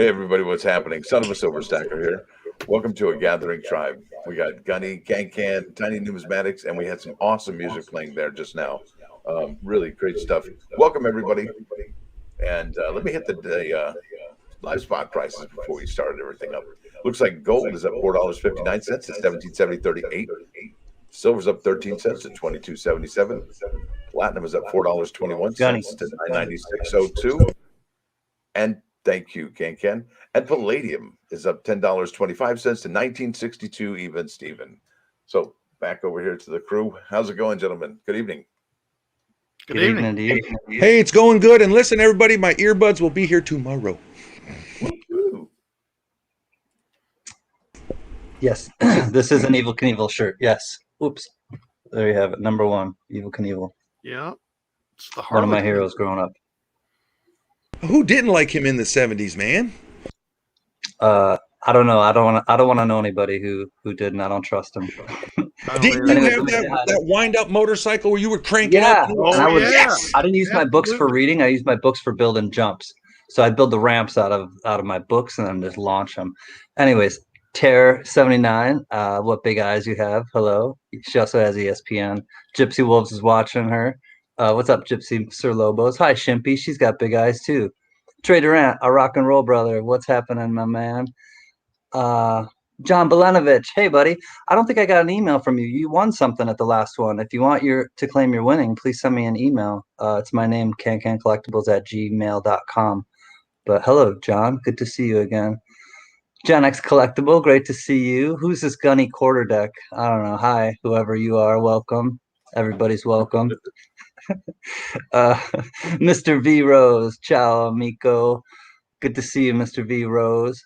Hey everybody, what's happening? Son of a Silver Stacker here. Welcome to a gathering tribe. We got Gunny, CanCan, Tiny Numismatics, and we had some awesome music playing there just now. Really great stuff. Welcome everybody, and let me hit the live spot prices before we started everything up. Looks like gold is up $4.59 to 1770.38. Silver's up 13 cents to 22.77. Platinum is up $4.21 Gunny. to 996.02. And thank you, CanCan. And palladium is up $10.25 to 1962 even Steven. So back over here to the crew. How's it going, gentlemen? Good evening. Good evening to you. Hey, it's going good. And listen, everybody, my earbuds will be here tomorrow. Woo-hoo. Yes, this is an Evil Knievel shirt. Yes. Oops. There you have it. Number one, Evil Knievel. Yeah. It's the One of my Harlequin. heroes growing up. Who didn't like him in the 70s, man? I don't know. I don't want to know anybody who didn't. I don't trust him. Didn't you Anyways, have let me say hi that to- wind-up motorcycle where you were cranking Yeah, up? Oh, and I would. yeah. I didn't use my books for Absolutely. reading. I used my books for building jumps. So I'd build the ramps out of my books and then just launch them. Anyways, Terror 79. What big eyes you have? Hello. She also has ESPN. Gypsy Wolves is watching her. What's up, Gypsy Sir Lobos? Hi, Shimpy. She's got big eyes too. Trey Durant, a rock and roll brother. What's happening, my man? John Belenovich. Hey, buddy. I don't think I got an email from you. You won something at the last one. If you want to claim your winning, please send me an email. It's my name, cancancollectibles@gmail.com. But hello, John. Good to see you again. Gen X Collectible, great to see you. Who's this Gunny quarter deck? I don't know. Hi, whoever you are, welcome. Everybody's welcome. Mr. V Rose, ciao, amico. Good to see you, Mr. V Rose.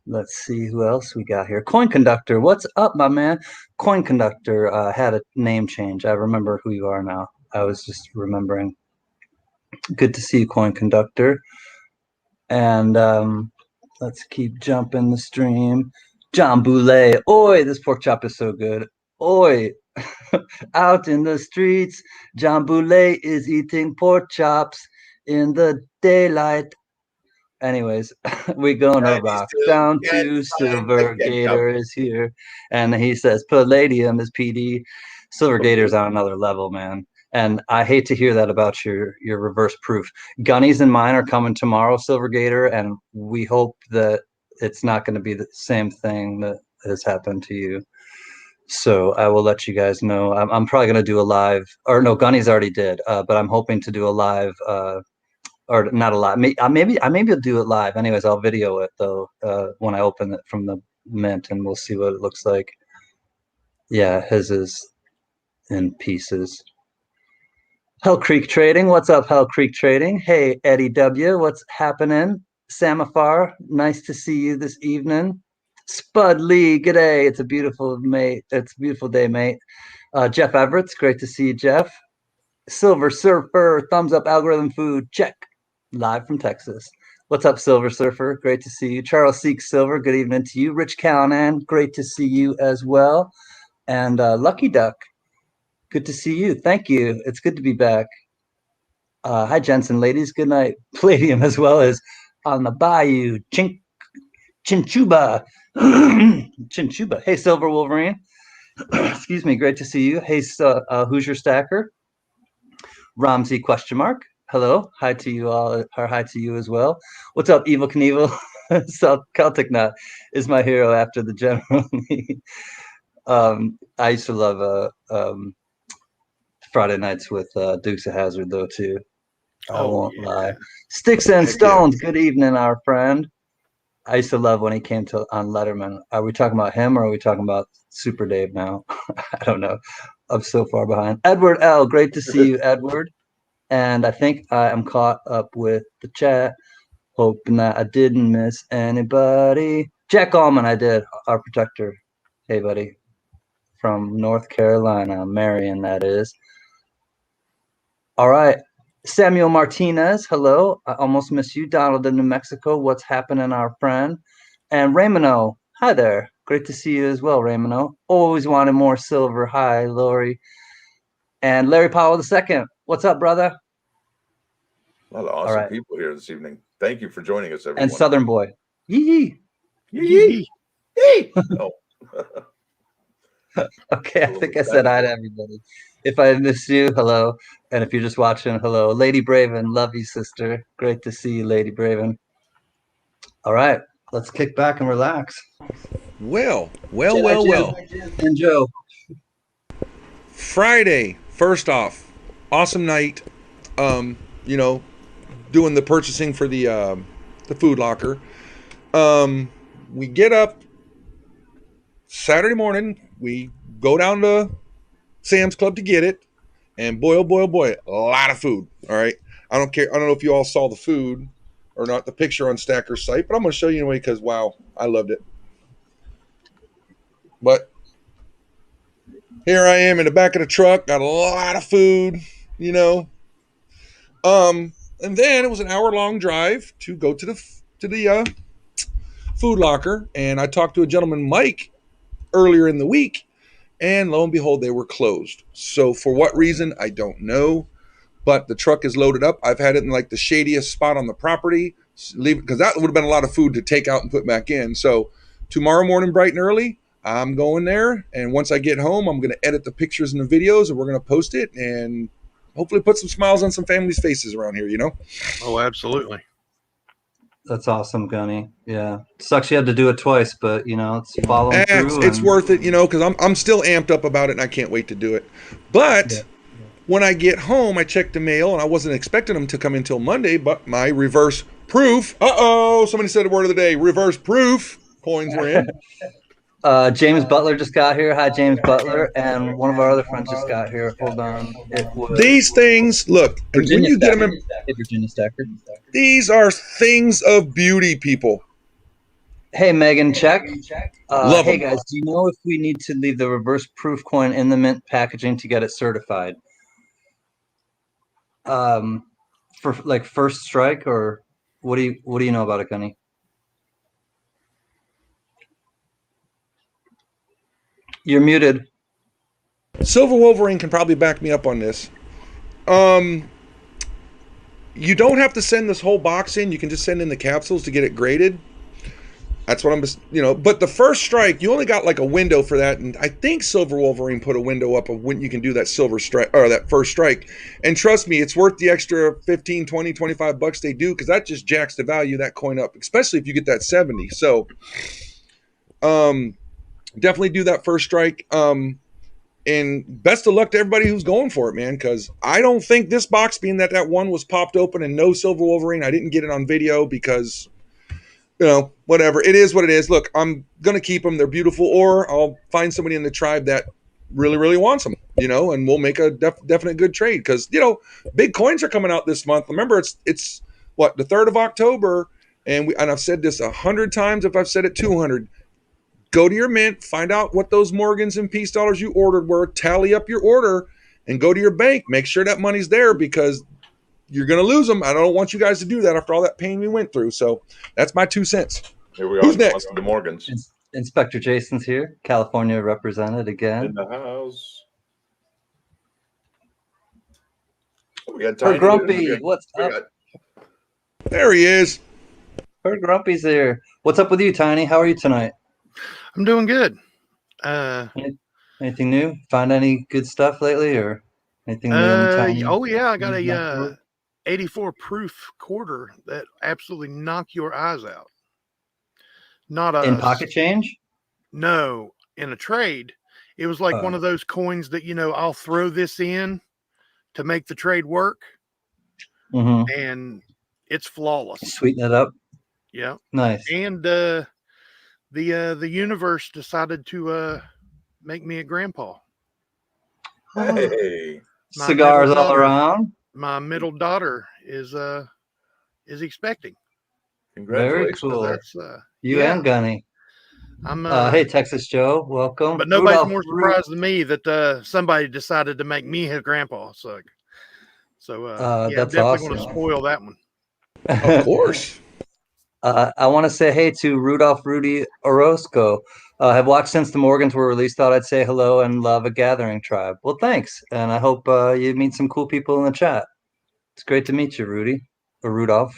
Let's see who else we got here. Coin Conductor, what's up, my man? Coin Conductor had a name change. I remember who you are now. I was just remembering. Good to see you, Coin Conductor. And let's keep jumping the stream. John Boulay. Oi, this pork chop is so good. Oi, out in the streets, John Boulay is eating pork chops in the daylight. Anyways, we're gonna rock down to Silver Gator is here. And he says Palladium is PD. Silver Gator's on another level, man. And I hate to hear that about your reverse proof. Gunnies and mine are coming tomorrow, Silver Gator, and we hope that it's not going to be the same thing that has happened to you. So I will let you guys know. I'm probably going to do a live, or no, Gunnies already did, but I'm hoping to do a live, or not a live. Maybe I'll do it live. Anyways, I'll video it though when I open it from the mint, and we'll see what it looks like. Yeah, his is in pieces. Hell Creek Trading, what's up, Hell Creek Trading? Hey, Eddie W, what's happening? Samafar, nice to see you this evening. Spud Lee, g'day. It's a beautiful mate. It's a beautiful day, mate. Jeff Everett's, great to see you, Jeff. Silver Surfer, thumbs up, algorithm food, check. Live from Texas. What's up, Silver Surfer? Great to see you. Charles Seeks Silver, good evening to you. Rich Callanan, great to see you as well. And Lucky Duck, good to see you. Thank you. It's good to be back. Hi, Jensen, ladies. Good night. Palladium as well as on the bayou. Chinchuba. Chinchuba. Hey, Silver Wolverine. Excuse me. Great to see you. Hey, who's your stacker? Ramsey question mark. Hello. Hi to you all. Or hi to you as well. What's up, Evil Knievel? South Celtic Nut is my hero after the General Lee. I used to love Friday nights with Dukes of Hazzard though too. I won't lie. Sticks and Stones. Good evening, our friend. I used to love when he came on Letterman. Are we talking about him or are we talking about Super Dave now? I don't know. I'm so far behind. Edward L. Great to see you, Edward. And I think I am caught up with the chat. Hoping that I didn't miss anybody. Jack Allman, I did. Our protector. Hey, buddy. From North Carolina, Marion, that is. All right. Samuel Martinez, hello. I almost missed you. Donald in New Mexico, what's happening, our friend? And Raymond, hi there. Great to see you as well, Raymond. Always wanted more silver. Hi, Lori. And Larry Powell II, what's up, brother? A lot of All awesome right. people here this evening. Thank you for joining us, everyone. And Southern Boy. Yee. Yee. Yee. Oh. Okay, I think I said hi to everybody. If I missed you, hello. And if you're just watching, hello. Lady Braven, love you, sister. Great to see you, Lady Braven. All right, let's kick back and relax. Well. And Joe. Friday, first off, awesome night. Doing the purchasing for the food locker. We get up Saturday morning. We go down to Sam's Club to get it, and boy, oh boy, oh boy, a lot of food. All right, I don't care. I don't know if you all saw the food or not, the picture on Stacker's site, but I'm going to show you anyway because wow, I loved it. But here I am in the back of the truck, got a lot of food, and then it was an hour-long drive to go to the food locker, and I talked to a gentleman, Mike, earlier in the week, and lo and behold, they were closed. So for what reason, I don't know, but the truck is loaded up. I've had it in like the shadiest spot on the property, because that would have been a lot of food to take out and put back in. So tomorrow morning, bright and early, I'm going there, and once I get home, I'm going to edit the pictures and the videos, and we're going to post it, and hopefully put some smiles on some families' faces around here, Oh, absolutely. That's awesome, Gunny. Yeah, sucks you had to do it twice, but it's following through. It's worth it, because I'm still amped up about it, and I can't wait to do it. But when I get home, I check the mail, and I wasn't expecting them to come in until Monday, but my reverse proof. Somebody said a word of the day. Reverse proof coins were in. James Butler just got here. Hi, James Butler. And one of our other friends just got here. Hold on. It was These things, look, Virginia when you Stacker. get them Hey, Virginia Stacker. These are things of beauty, people. Hey, Megan, check. Love hey, 'em. guys, do you know if we need to leave the reverse proof coin in the mint packaging to get it certified? For like first strike, or what do you know about it, Gunny? You're muted. Silver Wolverine can probably back me up on this. You don't have to send this whole box in. You can just send in the capsules to get it graded. That's what but the first strike, you only got like a window for that. And I think Silver Wolverine put a window up of when you can do that silver strike or that first strike. And trust me, it's worth the extra 15, 20, 25 bucks they do, because that just jacks the value of that coin up, especially if you get that 70. So, definitely do that first strike. And best of luck to everybody who's going for it, man, because I don't think this box, being that one was popped open and no Silver Wolverine, I didn't get it on video because, whatever. It is what it is. Look, I'm going to keep them. They're beautiful, or I'll find somebody in the tribe that really, really wants them, and we'll make a definite good trade because, big coins are coming out this month. Remember, it's what, the 3rd of October, and I've said this 100 times if I've said it 200. Go to your mint, find out what those Morgans and Peace dollars you ordered were, tally up your order, and go to your bank. Make sure that money's there because you're going to lose them. I don't want you guys to do that after all that pain we went through. So that's my 2 cents. Here we are. Who's next? The Morgans. Inspector Jason's here. California represented again. In the house. We got Her Tiny. Grumpy, what's up? There he is. Her Grumpy's here. What's up with you, Tiny? How are you tonight? I'm doing good. Anything new? Find any good stuff lately, or anything new? Oh yeah, I got a 84 proof quarter that absolutely knocked your eyes out. Not in pocket change? No, in a trade. It was like one of those coins that I'll throw this in to make the trade work, and it's flawless. Sweeten it up. Yeah, nice. And the universe decided to make me a grandpa. Hey, cigars all around. My middle daughter is expecting. Congratulations! Very cool. So that's you and Gunny. I'm hey, Texas Joe, welcome. But nobody's more surprised than me that somebody decided to make me his grandpa. So I'm definitely going to spoil that one. Of course. I want to say hey to Rudolph Rudy Orozco. Have watched since the Morgans were released. Thought I'd say hello and love a gathering tribe. Well, thanks, and I hope you meet some cool people in the chat. It's great to meet you, Rudy. or Rudolph.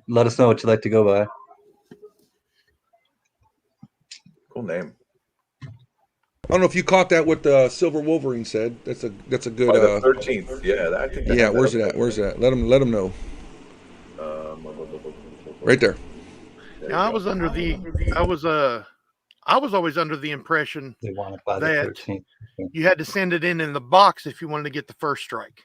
Let us know what you'd like to go by. Cool name. I don't know if you caught that. What the Silver Wolverine said. That's a good. By the 13th. Yeah, I think. Yeah, where's it at? Where's it at? Let him know. Right there. Now, I was always under the impression They want it by the that 13th. you had to send it in the box if you wanted to get the first strike.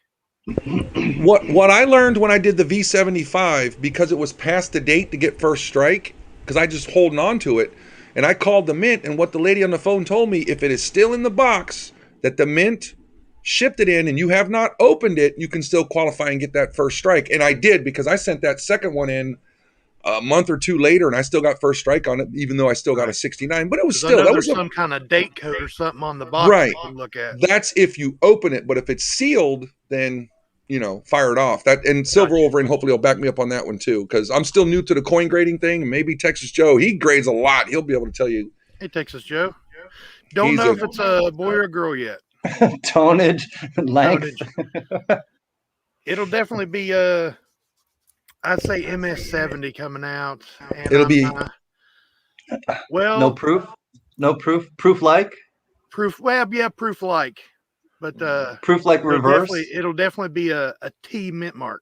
What I learned when I did the V75, because it was past the date to get first strike, because I just holding on to it, and I called the mint, and what the lady on the phone told me, if it is still in the box that the mint shipped it in and you have not opened it, you can still qualify and get that first strike. And I did, because I sent that second one in a month or two later, and I still got first strike on it, even though I still got a 69. But it was still, that was some kind of date code or something on the box right. you can look at. That's if you open it, but if it's sealed, then fire it off. That, and Silver Wolverine hopefully will back me up on that one too, because I'm still new to the coin grading thing. Maybe Texas Joe, he grades a lot. He'll be able to tell you. Hey, Texas Joe. Don't know if it's a boy or a girl yet. Tonnage, length. It'll definitely be I'd say MS70 coming out. And it'll be well, no proof like proof. Well, yeah, proof like, but proof like reverse. It'll definitely be a T mint mark.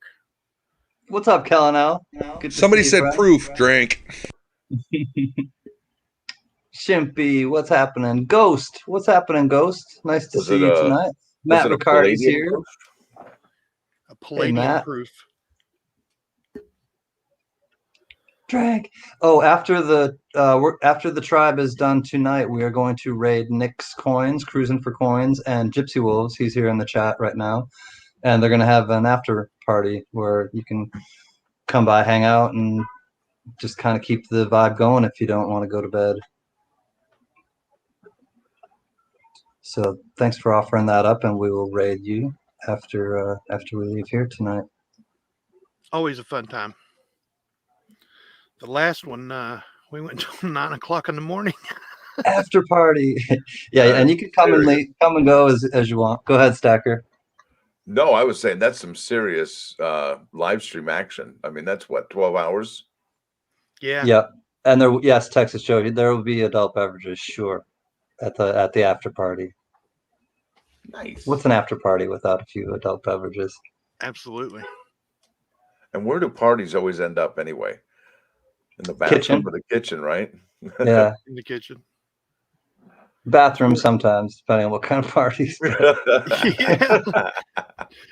What's up, Kellenel? Somebody said proof. Drink. Shimpy, what's happening? Ghost, what's happening, Ghost? Nice to see you tonight. Matt Riccardi's here. A palladium proof. Drag. Oh, after the tribe is done tonight, we are going to raid Nick's Coins, Cruising for Coins, and Gypsy Wolves. He's here in the chat right now, and they're going to have an after party where you can come by, hang out, and just kind of keep the vibe going if you don't want to go to bed. So thanks for offering that up, and we will raid you after we leave here tonight. Always a fun time. The last one, we went till 9 o'clock in the morning. After party. Yeah, and you can come and go as you want. Go ahead, Stacker. No, I was saying that's some serious live stream action. I mean, that's what, 12 hours? Yeah. Yep. And yes, Texas Joe, there will be adult beverages, sure, at the after party. Nice. What's an after party without a few adult beverages? Absolutely. And where do parties always end up anyway? In the bathroom or the kitchen, right? Yeah. In the kitchen. Bathroom sometimes, depending on what kind of parties. Yeah.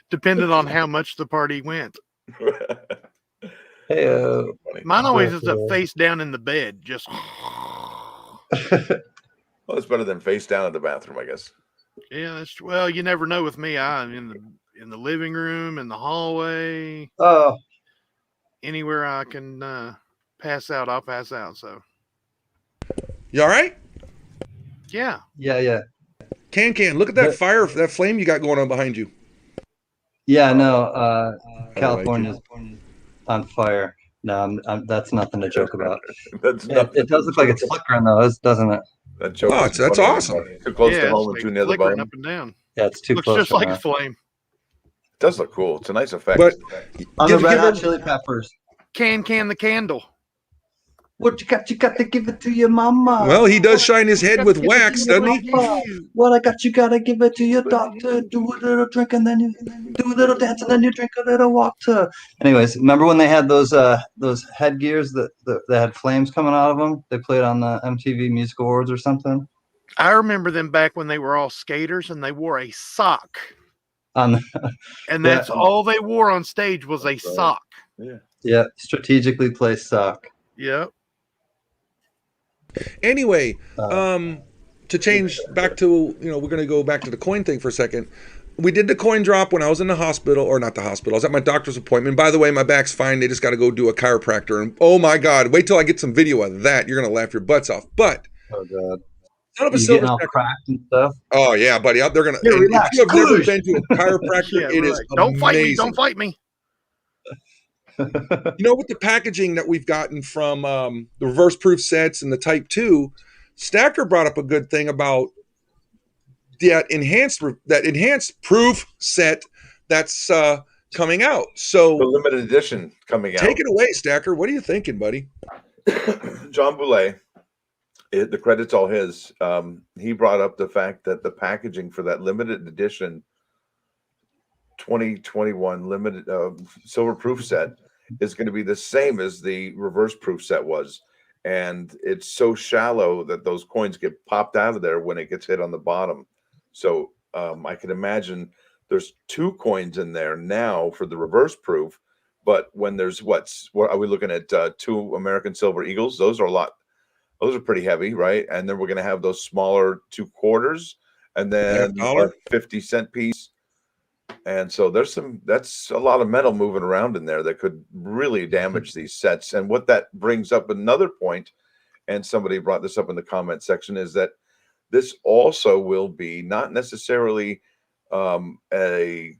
Depending on how much the party went. Hey, mine always is a face down in the bed, just. Well, it's better than face down in the bathroom, I guess. Yeah, well, you never know with me. I'm in the living room, in the hallway. Oh, anywhere I can pass out, I'll pass out. So, you all right? Yeah. CanCan, look at that fire, that flame you got going on behind you. Yeah, no, California's on fire. No, that's nothing to joke about. It does look like it's flickering though, doesn't it? That joke. Oh, that's awesome. Too close to home and too near the bone. Up and down. Yeah, it's too looks close. Looks just like a flame. It does look cool. It's a nice effect. But on the Red Hot Chili Peppers. CanCan the candle. What you got to give it to your mama. Well, he does shine his head with wax, doesn't he? What I got, you gotta give it to your doctor. Do a little drink and then you do a little dance and then you drink a little water. Anyways, remember when they had those headgears that had flames coming out of them? They played on the MTV Music Awards or something. I remember them back when they were all skaters and they wore a sock. And that's all they wore on stage was a sock. Yeah, strategically placed sock. Yep. Anyway, to change back to, we're going to go back to the coin thing for a second. We did the coin drop when I was in the hospital, or not the hospital. I was at my doctor's appointment. By the way, my back's fine. They just got to go do a chiropractor. And oh my God, wait till I get some video of that. You're going to laugh your butts off. But oh God. You getting all cracked and stuff. Oh yeah, buddy. They're gonna. If you have never been to a chiropractor, it is Don't amazing. Don't fight me. With the packaging that we've gotten from the reverse proof sets and the Type 2, Stacker brought up a good thing about that enhanced proof set that's coming out. The So limited edition coming out. take it away, Stacker. What are you thinking, buddy? John Boulay, the credit's all his. He brought up the fact that the packaging for that limited edition 2021 limited silver proof set is going to be the same as the reverse proof set was. And it's so shallow that those coins get popped out of there when it gets hit on the bottom. So I can imagine there's 2 coins in there now for the reverse proof. But when there's what are we looking at? 2 American Silver Eagles. Those are pretty heavy, right? And then we're going to have those smaller 2 quarters and then a 50-cent piece. And so that's a lot of metal moving around in there that could really damage these sets. And what that brings up another point, and somebody brought this up in the comment section, is that this also will be not necessarily a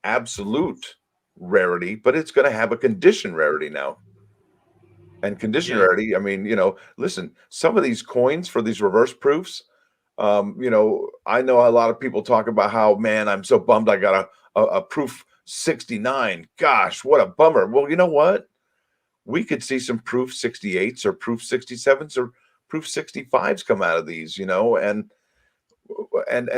absolute rarity, but it's going to have a condition rarity now. And condition rarity, I mean, listen, some of these coins for these reverse proofs, I know a lot of people talk about how, man, I'm so bummed I got a proof 69. Gosh, what a bummer. Well, you know what? We could see some proof 68s or proof 67s or proof 65s come out of these, and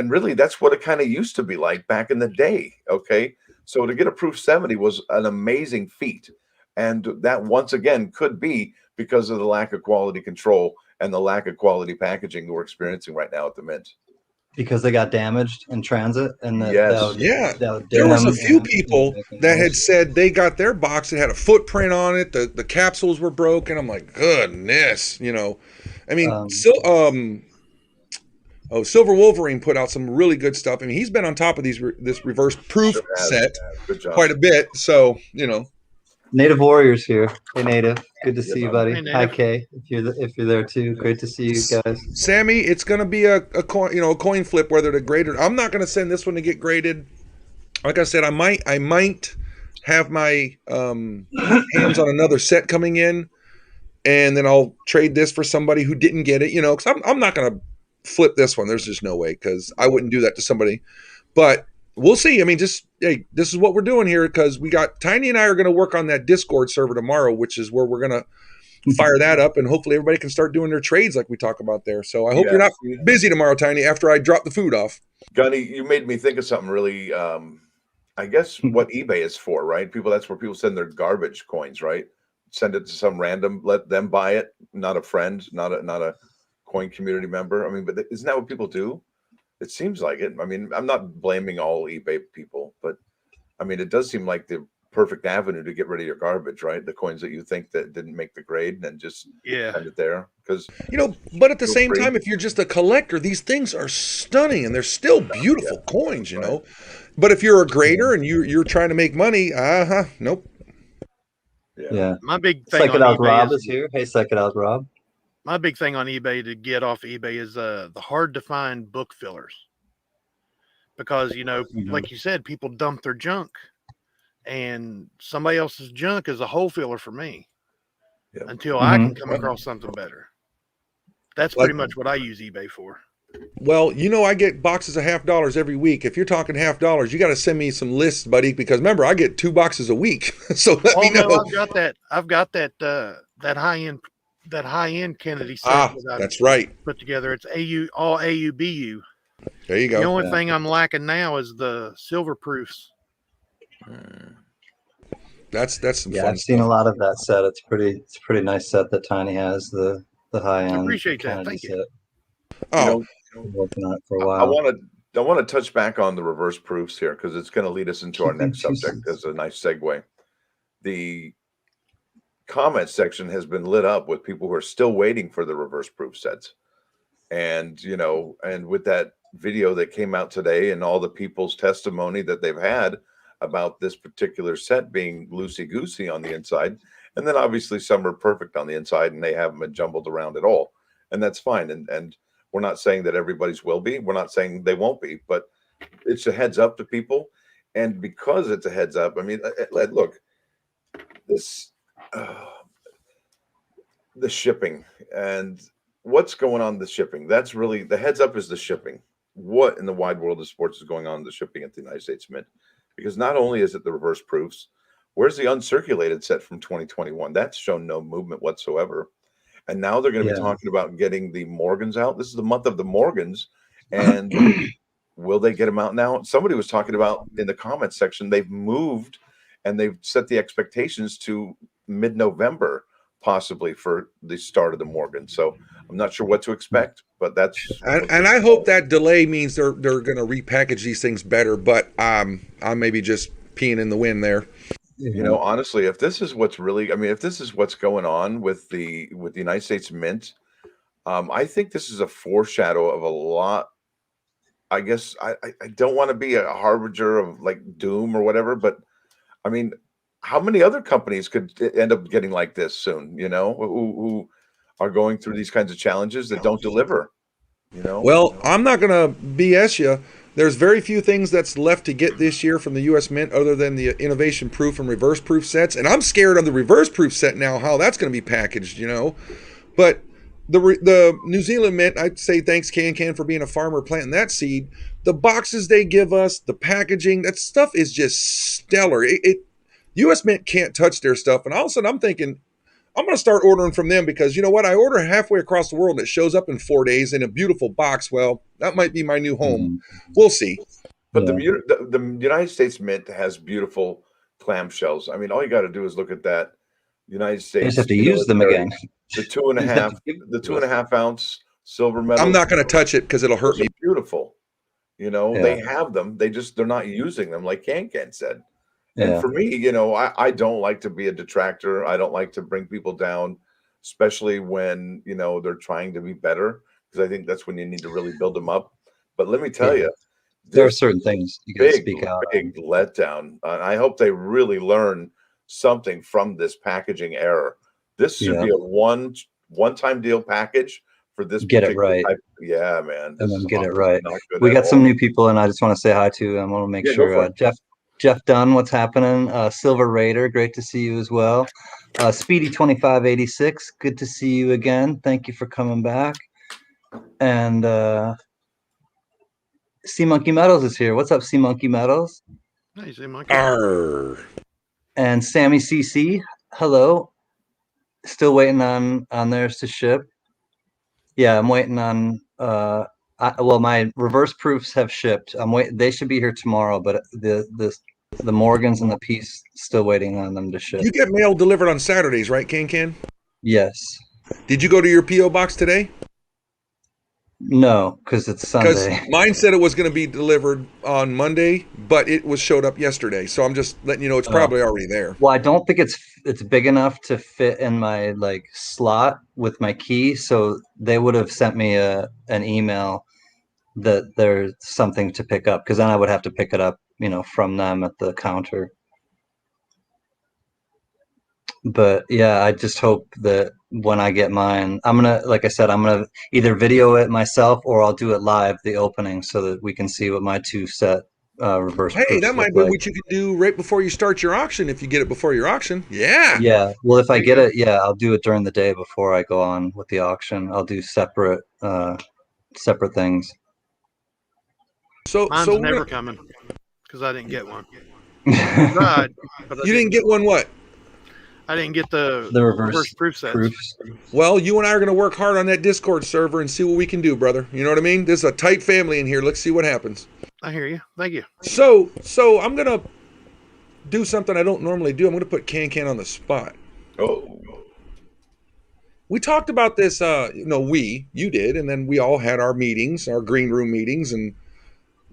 really that's what it kind of used to be like back in the day. Okay. So to get a proof 70 was an amazing feat. And that once again could be because of the lack of quality control and the lack of quality packaging we're experiencing right now at the Mint. Because they got damaged in transit, and there was a few people that had said they got their box that had a footprint on it. The capsules were broken. I'm like, goodness, I mean, Silver Wolverine put out some really good stuff. I mean, he's been on top of this reverse proof set quite a bit. So Native Warriors here. Hey, Native. Good to see you, buddy. Hey, hi, Kay. If you're there too, great to see you guys. Sammy, it's going to be a coin flip whether to grade it. I'm not going to send this one to get graded. Like I said, I might have my hands on another set coming in, and then I'll trade this for somebody who didn't get it. Because I'm not going to flip this one. There's just no way, because I wouldn't do that to somebody. But we'll see. I mean, this is what we're doing here, because we got Tiny and I are going to work on that Discord server tomorrow, which is where we're going to fire that up, and hopefully everybody can start doing their trades like we talk about there. So I hope you're not busy tomorrow, Tiny, after I drop the food off. Gunny, you made me think of something really, I guess what eBay is for, right? That's where people send their garbage coins, right? Send it to some random, let them buy it, not a friend, not a coin community member. I mean, but isn't that what people do? It seems like it. I mean, I'm not blaming all eBay people, but I mean, it does seem like the perfect avenue to get rid of your garbage, right? The coins that you think that didn't make the grade, and just send it there. Because but at the same time, if you're just a collector, these things are stunning and they're still beautiful coins, But if you're a grader and you're trying to make money, nope. Yeah. My big thing Psychedelic Rob is here. Hey, Psychedelic Rob. My big thing on eBay to get off eBay is the hard to find book fillers, because like you said, people dump their junk, and somebody else's junk is a hole filler for me until I can come across something better. That's pretty much what I use eBay for. Well, I get boxes of $50 every week. If you're talking $50, you got to send me some lists, buddy, because remember, I get 2 boxes a week. So let me know. I've got that high end Kennedy set. That's right. Put together. It's all AUBU. There you go. The only thing I'm lacking now is the silver proofs. That's some fun I've seen a lot of that set. It's pretty nice set that Tiny has, the high end. I appreciate that. Thank you. Been working on it for a while. I want to touch back on the reverse proofs here, because it's going to lead us into our next subject as a nice segue. The comment section has been lit up with people who are still waiting for the reverse proof sets, and and with that video that came out today and all the people's testimony that they've had about this particular set being loosey-goosey on the inside, and then obviously some are perfect on the inside and they haven't been jumbled around at all, and that's fine. And we're not saying that everybody's will be. We're not saying they won't be, but it's a heads up to people. And because it's a heads up, I mean, look, this the shipping and what's going on the shipping. That's really the heads up, is the shipping. What in the wide world of sports is going on in the shipping at the United States Mint? because not only is it the reverse proofs, where's the uncirculated set from 2021? That's shown no movement whatsoever. And now they're going to be talking about getting the Morgans out. This is the month of the Morgans. And will they get them out now? Somebody was talking about in the comments section, they've moved and they've set the expectations to mid-November, possibly for the start of the Morgan. So I'm not sure what to expect, but that's and I hope that delay means they're going to repackage these things better. But I may be just peeing in the wind there. You know, honestly, if this is what's really, I mean, if this is what's going on with the United States Mint, I think this is a foreshadow of a lot. I guess I don't want to be a harbinger of like doom or whatever, but I mean, how many other companies could end up getting like this soon? You know, who are going through these kinds of challenges that don't deliver. You know, well, I'm not going to BS you. There's very few things that's left to get this year from the U.S. Mint other than the innovation proof and reverse proof sets. And I'm scared of the reverse proof set now, how that's going to be packaged, you know. But the New Zealand Mint, I'd say thanks CanCan for being a farmer planting that seed. The boxes they give us, the packaging, that stuff is just stellar. U.S. Mint can't touch their stuff. And all of a sudden I'm thinking, I'm going to start ordering from them because, you know what, I order halfway across the world and it shows up in 4 days in a beautiful box. Well, that might be my new home. We'll see. But the United States Mint has beautiful clamshells. I mean, all you got to do is look at that United States. You just have to use them again. The 2.5 ounce silver medal. I'm not going to touch it because it'll hurt me. Beautiful. You know, they have them. They're not using them like CanCan said. And for me, you know, I don't like to be a detractor. I don't like to bring people down, especially when, you know, they're trying to be better, because I think that's when you need to really build them up. But let me tell you, there are certain things you got to speak out. Big letdown. I hope they really learn something from this packaging error. This should be a one-time deal package for this. Get it right. Yeah, man. And then get it right. We got some new people, and I just want to say hi to them. I want to make sure Jeff Dunn, what's happening? Silver Raider, great to see you as well. Speedy 2586, good to see you again. Thank you for coming back. And Sea Monkey Metals is here. What's up, Sea Monkey Metals? Hey, Sea Monkey. And Sammy CC, hello. Still waiting on theirs to ship. Yeah, I'm waiting on. Well, my reverse proofs have shipped. They should be here tomorrow, but the Morgans and the piece still waiting on them to ship. You get mail delivered on Saturdays, right, CanCan? Yes. Did you go to your P.O. box today? No, because it's Sunday. Because mine said it was going to be delivered on Monday, but it showed up yesterday. So I'm just letting you know it's probably already there. Well, I don't think it's big enough to fit in my like slot with my key. So they would have sent me an email that there's something to pick up, because then I would have to pick it up, you know, from them at the counter. But yeah, I just hope that when I get mine, I'm gonna either video it myself or I'll do it live, the opening, so that we can see what my two set reverse. Hey, that might be what you could do right before you start your auction if you get it before your auction. Yeah. Yeah. Well, if I get it, I'll do it during the day before I go on with the auction. I'll do separate things. Mine's never coming because I didn't get one. Right, but you didn't get one. What? I didn't get the reverse proof sets. Well, you and I are going to work hard on that Discord server and see what we can do, brother. You know what I mean? There's a tight family in here. Let's see what happens. I hear you. Thank you. So I'm going to do something I don't normally do. I'm going to put CanCan on the spot. Oh. We talked about this, you did, and then we all had our meetings, our green room meetings, and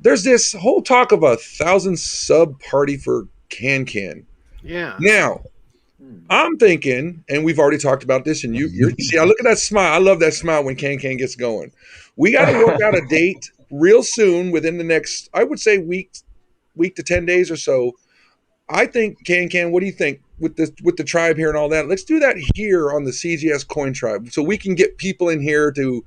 there's this whole talk of 1,000 sub party for CanCan. Yeah. Now, I'm thinking, and we've already talked about this, and you see, I look at that smile. I love that smile when CanCan gets going. We got to work out a date real soon, within the next, I would say, week to 10 days or so. I think, CanCan, what do you think with the tribe here and all that? Let's do that here on the CGS Coin Tribe, so we can get people in here to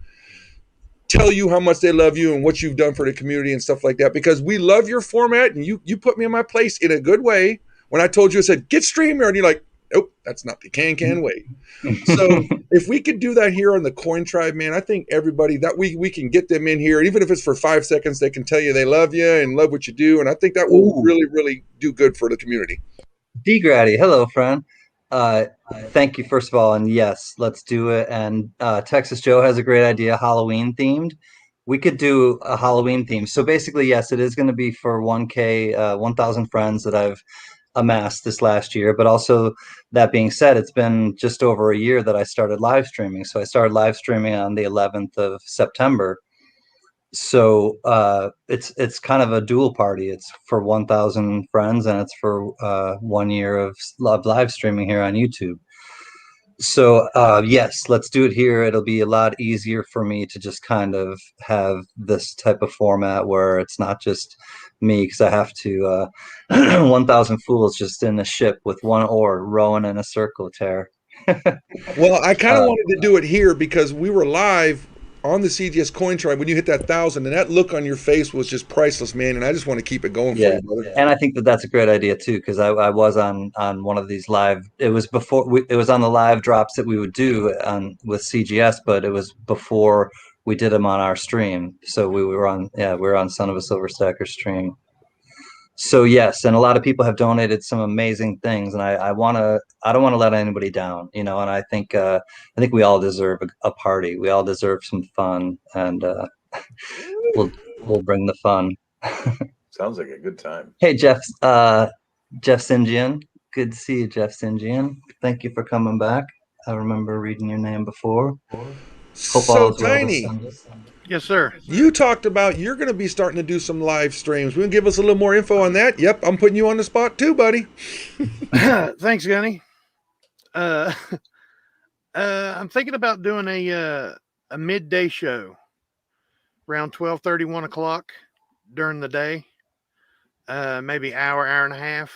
tell you how much they love you and what you've done for the community and stuff like that, because we love your format, and you put me in my place in a good way. When I told you, I said, get StreamYard, and you're like, Nope, that's not the CanCan way. So if we could do that here on the Coin Tribe, man, I think everybody that we can get them in here, even if it's for 5 seconds, they can tell you they love you and love what you do, and I think that will really, really do good for the community. D Grady, hello, friend. Thank you, first of all, and yes, let's do it. And Texas Joe has a great idea, Halloween themed. We could do a Halloween theme. So basically, yes, it is going to be for 1K, 1,000 friends that I've amassed this last year. But also, that being said, it's been just over a year that I started live streaming. So I started live streaming on the 11th of September. So it's kind of a dual party. It's for 1,000 friends, and it's for 1 year of live streaming here on YouTube. So yes, let's do it here. It'll be a lot easier for me to just kind of have this type of format where it's not just me, because I have to 1,000 fools just in a ship with one oar rowing in a circle, Tara. Well, I kind of wanted to do it here because we were live on the CGS Coin Tribe when you hit that 1,000, and that look on your face was just priceless, man. And I just want to keep it going for you, brother. And I think that that's a great idea too, because I was on one of these live. It was before it was on the live drops that we would do with CGS, but it was before we did them on our stream. So we were on Son of a Silver Stacker stream. So yes, and a lot of people have donated some amazing things, and I don't want to let anybody down, you know. And I think we all deserve a party. We all deserve some fun, and we'll bring the fun. Sounds like a good time. Hey, Jeff Sinjian. Good to see you, Jeff Sinjian. Thank you for coming back. I remember reading your name before. Hope all is well Tiny. Yes, sir. You talked about you're going to be starting to do some live streams. Will you give us a little more info on that? Yep, I'm putting you on the spot too, buddy. Thanks, Gunny. I'm thinking about doing a midday show around 12:30, 1 o'clock during the day. Maybe hour and a half.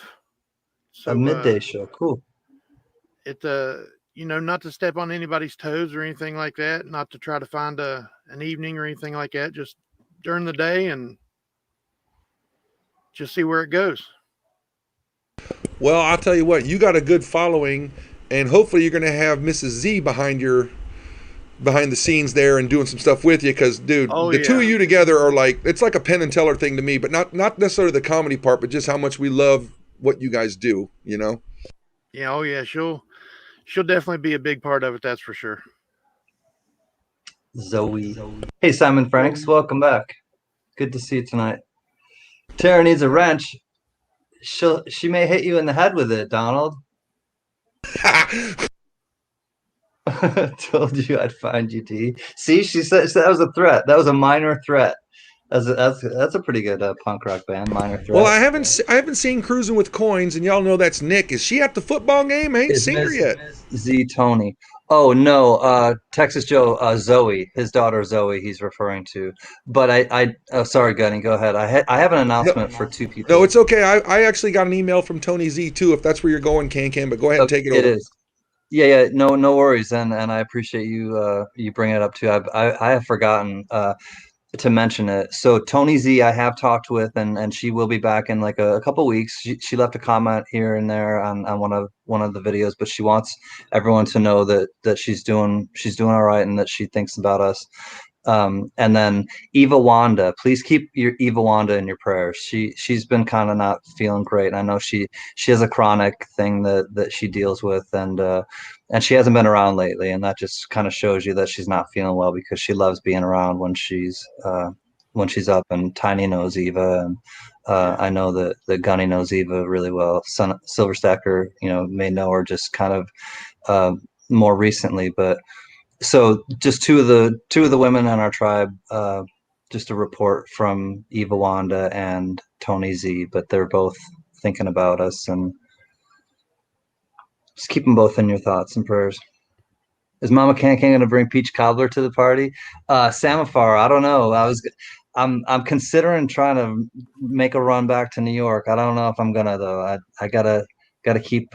So, a midday show, cool. Not to step on anybody's toes or anything like that, not to try to find an evening or anything like that, just during the day and just see where it goes. Well, I'll tell you what, you got a good following, and hopefully you're going to have Mrs. Z behind the scenes there and doing some stuff with you, because dude, the two of you together are like, it's like a Penn and Teller thing to me, but not necessarily the comedy part, but just how much we love what you guys do, you know? Yeah, oh yeah, she'll definitely be a big part of it, that's for sure. Zoe. Hey, Simon Franks, welcome back. Good to see you tonight. Tara needs a wrench. She may hit you in the head with it, Donald. Told you I'd find you, D. See, she said that was a threat. That was a minor threat. That's a pretty good punk rock band, Minor Threat. Well, I haven't seen Cruising with Coins, and y'all know that's Nick. Is she at the football game? I ain't seen her yet. Z Tony. Oh no, Texas Joe, Zoe, his daughter Zoe, he's referring to. But sorry, Gunny, go ahead. I have an announcement for two people. No, it's okay. I actually got an email from Tony Z too, if that's where you're going, CanCan. But go ahead and take it over. It is. Yeah, no worries, and I appreciate you bringing it up too. I have forgotten to mention it. So Tony Z, I have talked with, and she will be back in like a couple weeks. She left a comment here and there on one of the videos, but she wants everyone to know that she's doing all right and that she thinks about us. And then Eva Wanda, please keep your Eva Wanda in your prayers. She's been kind of not feeling great, and I know she has a chronic thing that she deals with, and she hasn't been around lately, and that just kind of shows you that she's not feeling well, because she loves being around when she's up. And Tiny knows Eva, and I know that Gunny knows Eva really well. Silver Stacker, may know her just kind of more recently, but. So just two of the women in our tribe, just a report from Eva Wanda and Tony Z, but they're both thinking about us, and just keep them both in your thoughts and prayers. Is Mama CanCan going to bring peach cobbler to the party? Samafar, I don't know. I'm considering trying to make a run back to New York. I don't know if I'm gonna though. I gotta keep.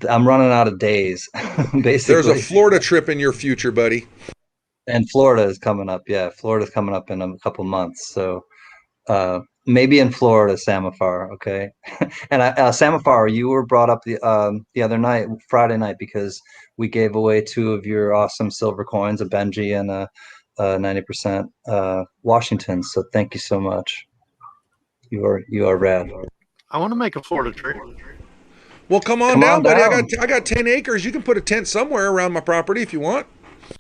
I'm running out of days, basically. There's a Florida trip in your future, buddy. And Florida is coming up. Yeah, Florida's coming up in a couple months. So maybe in Florida, Samafar. Okay, and Samafar, you were brought up the other night, Friday night, because we gave away 2 of your awesome silver coins, a Benji and a 90% Washington. So thank you so much. You are rad. I want to make a Florida trip. Well, come on Come down, on buddy. down. I got 10 acres. You can put a tent somewhere around my property if you want.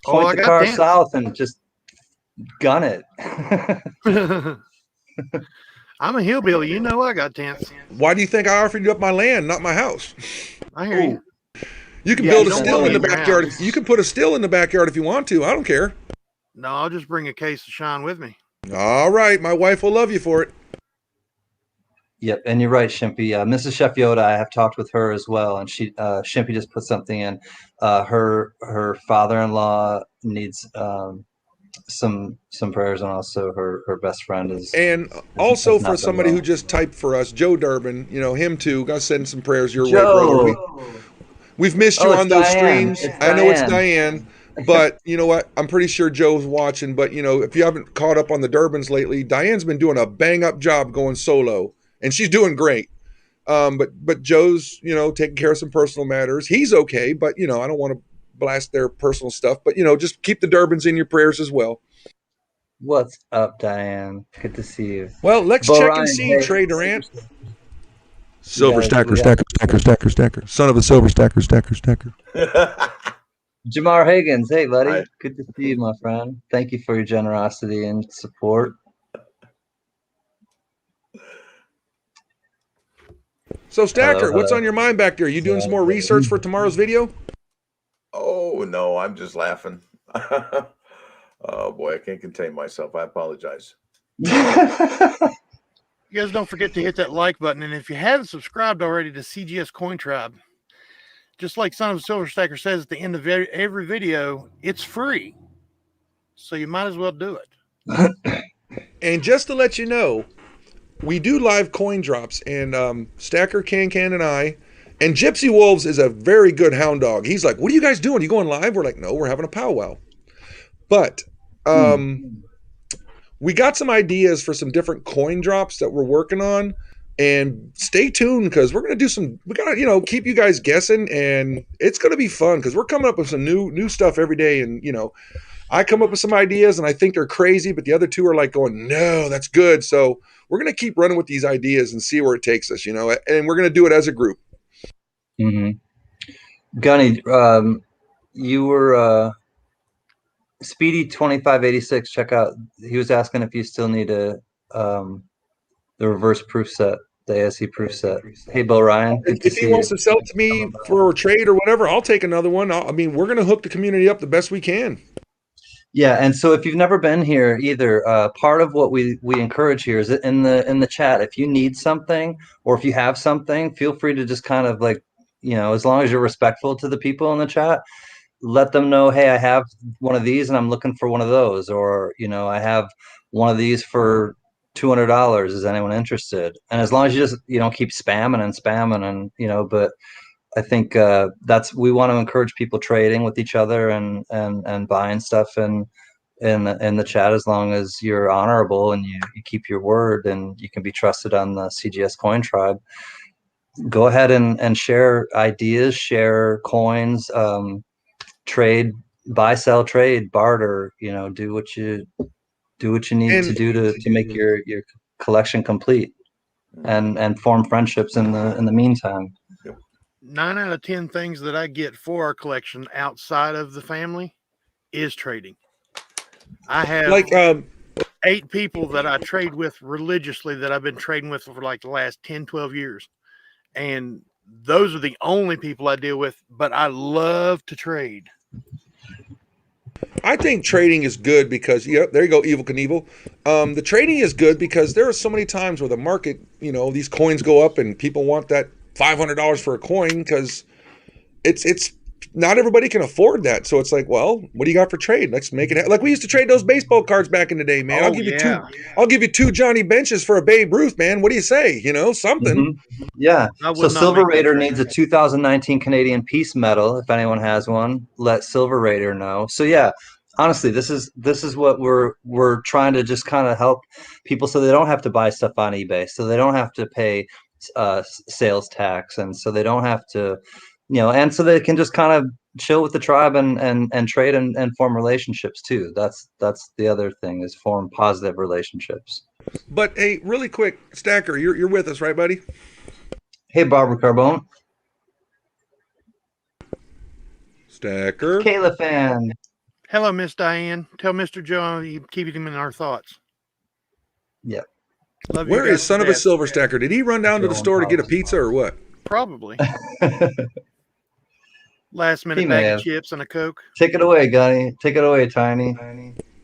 Point I the got car tents. south and just gun it. I'm a hillbilly. You know I got tents. Why do you think I offered you up my land, not my house? I hear you. You can Yeah, build a you don't still want in the me in your backyard. house. You can put a still in the backyard if you want to. I don't care. No, I'll just bring a case of Shine with me. All right. My wife will love you for it. Yep, and you're right, Shimpy. Mrs. Chef Yoda, I have talked with her as well, and Shimpy just put something in. Her father-in-law needs some prayers, and also her best friend is. And also not for done somebody well. who just typed for us, Joe Durbin, him too. Gotta send some prayers your way, Joe! brother. We've missed you Oh, on it's those Diane. streams. It's I know it's Diane. Diane, but you know what? I'm pretty sure Joe's watching. But if you haven't caught up on the Durbins lately, Diane's been doing a bang up job going solo, and she's doing great. But Joe's taking care of some personal matters. He's okay, but I don't want to blast their personal stuff. But just keep the Durbins in your prayers as well. What's up, Diane? Good to see you. Well, let's Bo check Ryan, and see, hey. Trey Durant. Silver guys, stacker, we stacker, stacker, stacker, stacker. Son of a silver stacker, stacker, stacker. Jamar Higgins, hey buddy, Hi. good to see you, my friend. Thank you for your generosity and support. So, Stacker, Hello, what's hello. on your mind back there? You doing some more research for tomorrow's video? Oh no, I'm just laughing. Oh boy, I can't contain myself. I apologize. You guys don't forget to hit that like button. And if you haven't subscribed already to CGS Coin Tribe, just like Son of a Silver Stacker says at the end of every video, it's free. So you might as well do it. And just to let you know, we do live coin drops, and Stacker, CanCan, and I, and Gypsy Wolves is a very good hound dog. He's like, "What are you guys doing? You going live?" We're like, "No, we're having a powwow." But we got some ideas for some different coin drops that we're working on, and stay tuned because we're gonna do some. We gotta keep you guys guessing, and it's gonna be fun because we're coming up with some new stuff every day, and I come up with some ideas and I think they're crazy, but the other two are like going, "No, that's good." So we're going to keep running with these ideas and see where it takes us, and we're going to do it as a group. Gunny, you were Speedy 2586. Check out. He was asking if you still need the reverse proof set, the ASE proof set. Hey, Bo Ryan, good to If see he wants you. to sell it to me for a trade or whatever, I'll take another one. We're going to hook the community up the best we can. Yeah, and so if you've never been here either, part of what we encourage here is that in the chat, if you need something or if you have something, feel free to just kind of as long as you're respectful to the people in the chat, let them know, hey, I have one of these and I'm looking for one of those, or I have one of these for $200. Is anyone interested? And as long as you just keep spamming and but I think we want to encourage people trading with each other and buying stuff in the chat, as long as you're honorable and you keep your word and you can be trusted on the CGS Coin Tribe. Go ahead and share ideas, share coins, trade, buy, sell, trade, barter. Do what you need to do to make your collection complete, and form friendships in the meantime. 9 out of 10 things that I get for our collection outside of the family is trading. I have 8 people that I trade with religiously that I've been trading with for like the last 10, 12 years. And those are the only people I deal with, but I love to trade. I think trading is good because, there you go, Evil Knievel. The trading is good because there are so many times where the market, these coins go up and people want that $500 for a coin because it's not everybody can afford that. So it's like, well, what do you got for trade? Let's make it like we used to trade those baseball cards back in the day, man. I'll give you two Johnny Benches for a Babe Ruth, man. What do you say? Something. Yeah. So Silver Raider needs a 2019 Canadian Peace Medal. If anyone has one, let Silver Raider know. So yeah, honestly, this is what we're trying to just kind of help people so they don't have to buy stuff on eBay, so they don't have to pay sales tax, and so they don't have to, and so they can just kind of chill with the tribe and trade and form relationships too. That's the other thing, is form positive relationships. But hey, really quick, Stacker, you're with us, right, buddy? Hey, Barbara Carbone. Stacker. Kayla fan. Hello, Miss Diane. Tell Mr. Joe you keep him in our thoughts. Yep. Love you Where guys is son to of a death. silver stacker? Did he run down to the store to get a pizza or what? Probably. He Last minute may bag have. of chips and a Coke. Take it away, Gunny. Take it away, Tiny.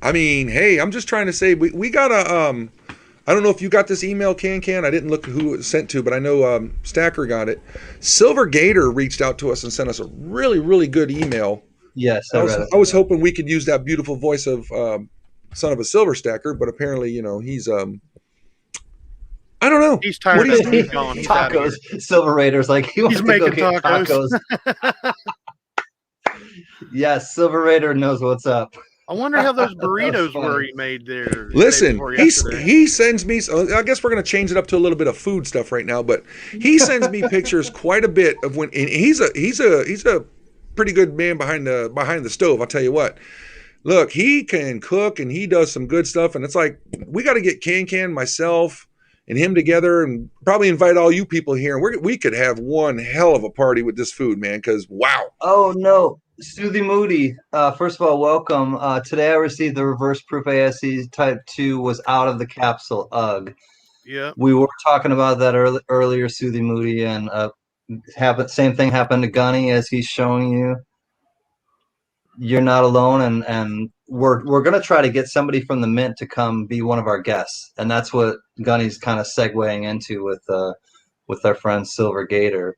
I mean, hey, I'm just trying to say we got a I don't know if you got this email, CanCan. I didn't look at who it was sent to, but I know Stacker got it. Silver Gator reached out to us and sent us a really, really good email. Yes, I read it. I was hoping we could use that beautiful voice of son of a silver stacker, but apparently, he's I don't know. He's tired What of he's it. doing. He's gone. He's out of Tacos. here. Silver Raiders like he wants He's to go making get tacos. tacos. Yes, Silver Raider knows what's up. I wonder how those burritos funny. were he made there. Listen, Yesterday. he sends me. I guess we're going to change it up to a little bit of food stuff right now, but he sends me pictures quite a bit of when. And he's a pretty good man behind the stove. I'll tell you what. Look, he can cook and he does some good stuff, and it's like we got to get CanCan, myself, and him together, and probably invite all you people here, and we could have one hell of a party with this food, man. Because wow. Oh no, Soothie Moody. First of all, welcome. Today I received the reverse proof ASC Type 2 was out of the capsule. Ugh. Yeah. We were talking about that earlier, Soothie Moody, and same thing happened to Gunny, as he's showing you. You're not alone, and we're gonna try to get somebody from the Mint to come be one of our guests, and that's what Gunny's kind of segueing into with our friend Silver Gator.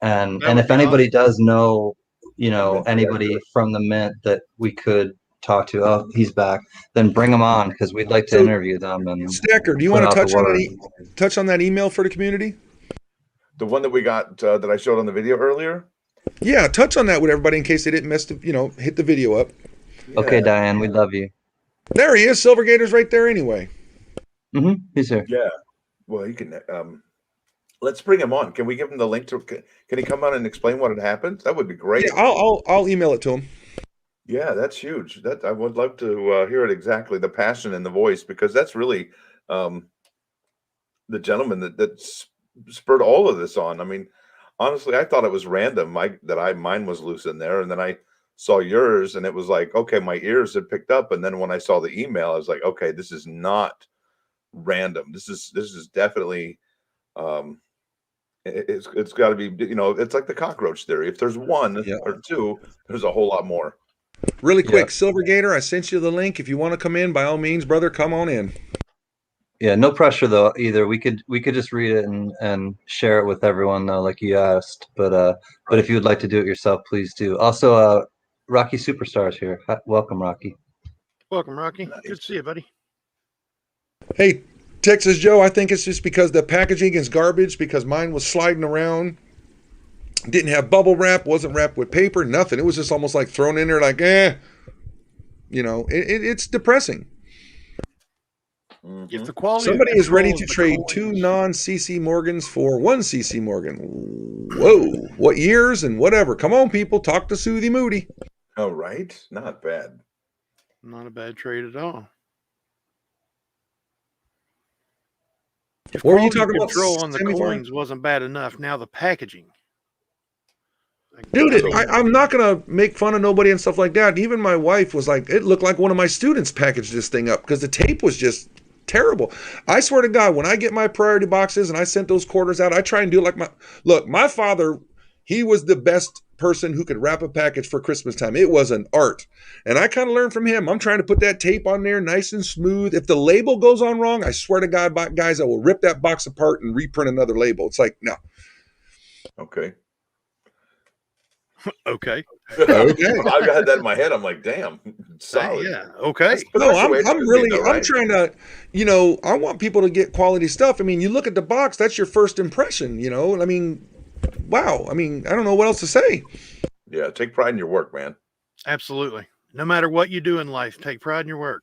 And if anybody does know, anybody from the Mint that we could talk to, oh, he's back, then bring them on, because we'd like to interview them. And Stacker, do you want to touch on that email for the community? The one that we got that I showed on the video earlier. Yeah, touch on that with everybody in case they didn't hit the video up. Yeah. Okay, Diane, we love you. There he is. Silver Gator's right there anyway. Mm-hmm. He's here. Yeah. Well, you can. Let's bring him on. Can we give him the link to? Can he come on and explain what had happened? That would be great. Yeah, I'll email it to him. Yeah, that's huge. That I would love to hear it exactly, the passion in the voice, because that's really the gentleman that spurred all of this on. I mean, honestly, I thought it was random. Mine was loose in there, and then I saw yours, and it was like, okay, my ears had picked up, and then when I saw the email, I was like, okay, this is not random. This is definitely it's got to be, it's like the cockroach theory. If there's one or two, there's a whole lot more. Really quick, Silver Gator, I sent you the link. If you want to come in, by all means, brother, come on in. Yeah, no pressure though either. We could just read it and share it with everyone though, like you asked. But if you would like to do it yourself, please do. Also, Rocky Superstar's here. Welcome, Rocky. Welcome, Rocky. Nice. Good to see you, buddy. Hey, Texas Joe, I think it's just because the packaging is garbage, because mine was sliding around. Didn't have bubble wrap, wasn't wrapped with paper, nothing. It was just almost like thrown in there like, it's depressing. If the quality Somebody is ready to trade 2 non-CC Morgans for 1 CC Morgan. Whoa, what years and whatever. Come on, people, talk to Soothie Moody. Oh, right. Not bad. Not a bad trade at all. If What were you quality talking about? control on the Semi-final? coins wasn't bad enough, now the packaging. Dude, I'm not going to make fun of nobody and stuff like that. Even my wife was like, it looked like one of my students packaged this thing up because the tape was just terrible. I swear to God, when I get my priority boxes and I sent those quarters out, I try and do it like my father, he was the best person who could wrap a package for Christmas time. It was an art. And I kind of learned from him. I'm trying to put that tape on there nice and smooth. If the label goes on wrong, I swear to God, guys, I will rip that box apart and reprint another label. It's like, no. Okay. Okay. Okay. I had that in my head. I'm like, damn, solid. Yeah. Okay. No, I'm trying to, I want people to get quality stuff. I mean, you look at the box, that's your first impression, I mean, wow. I mean, I don't know what else to say. Yeah, take pride in your work, man. Absolutely. No matter what you do in life, take pride in your work.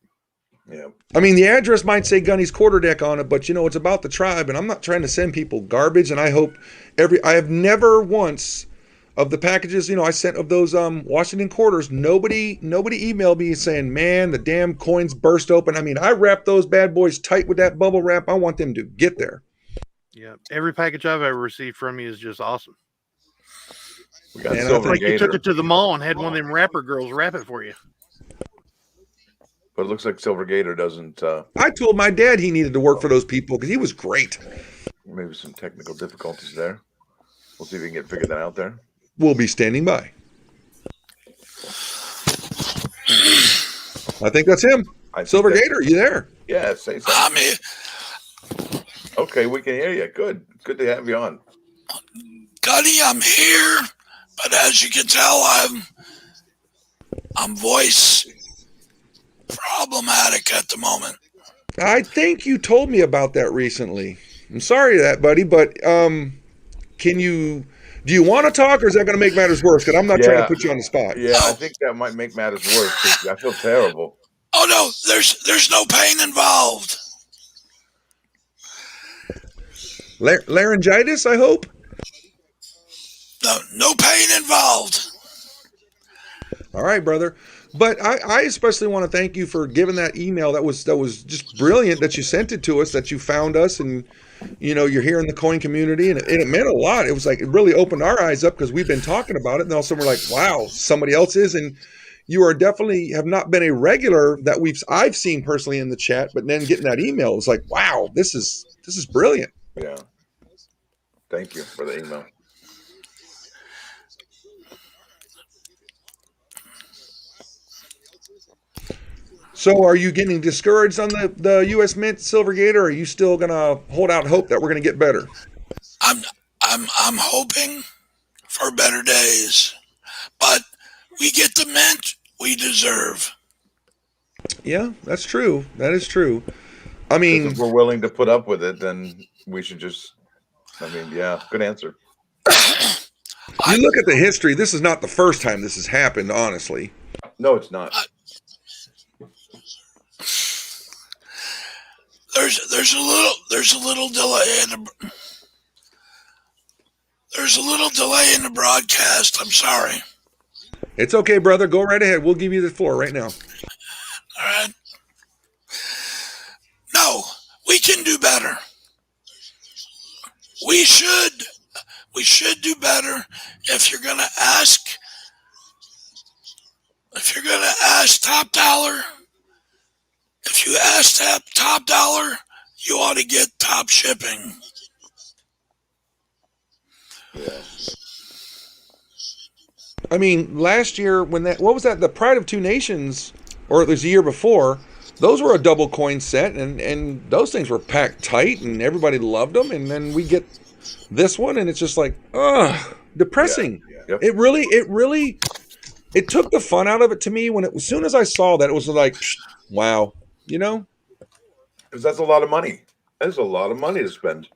Yeah. I mean, the address might say Gunny's quarter deck on it, but it's about the tribe, and I'm not trying to send people garbage. And I hope I have never once of the packages, I sent of those Washington quarters, nobody emailed me saying, man, the damn coins burst open. I mean, I wrapped those bad boys tight with that bubble wrap. I want them to get there. Yeah, every package I've ever received from you is just awesome. We got Man, Silver Like you took Gator, it to the mall and had one of them rapper girls wrap it for you. but it looks like Silver Gator doesn't. I told my dad he needed to work for those people because he was great. Maybe some technical difficulties there. We'll see if we can figure that out there. We'll be standing by. I think that's him. Silver Gator, you there? Yeah, say something. I'm here. Okay, we can hear you. Good to have you on. Gunny, I'm here, but as you can tell, I'm voice problematic at the moment. I think you told me about that recently. I'm sorry to that, buddy, but do you want to talk, or is that going to make matters worse? Because I'm not trying to put you on the spot. Yeah, I think that might make matters worse because I feel terrible. Oh no, there's no pain involved. Laryngitis, I hope? No pain involved. All right, brother. But I especially want to thank you for giving that email. That was just brilliant that you sent it to us, that you found us, and you're here in the coin community, and it meant a lot. It was like it really opened our eyes up because we've been talking about it, and all of a sudden we're like, wow, somebody else is, and you are definitely have not been a regular that I've seen personally in the chat, but then getting that email was like, wow, this is brilliant. Yeah. Thank you for the email. So are you getting discouraged on the U.S. Mint Silver Gator, or are you still going to hold out hope that we're going to get better? I'm hoping for better days, but we get the mint we deserve. Yeah, that's true. That is true. I mean, if we're willing to put up with it, then we should just. Yeah, good answer. You look at the history. This is not the first time this has happened, honestly. No, it's not. There's a little delay in the broadcast. I'm sorry. It's okay, brother. Go right ahead. We'll give you the floor right now. All right. No, we can do better. We should do better. If you're gonna ask top dollar, if you ask top dollar, you ought to get top shipping. Yeah. I mean, last year what was that? The Pride of Two Nations, or it was the year before. Those were a double coin set, and those things were packed tight, and everybody loved them. And then we get this one, and it's just like, depressing. Yeah. Yep. It took the fun out of it to me as soon as I saw that. It was like, wow, Because that's a lot of money. That's a lot of money to spend.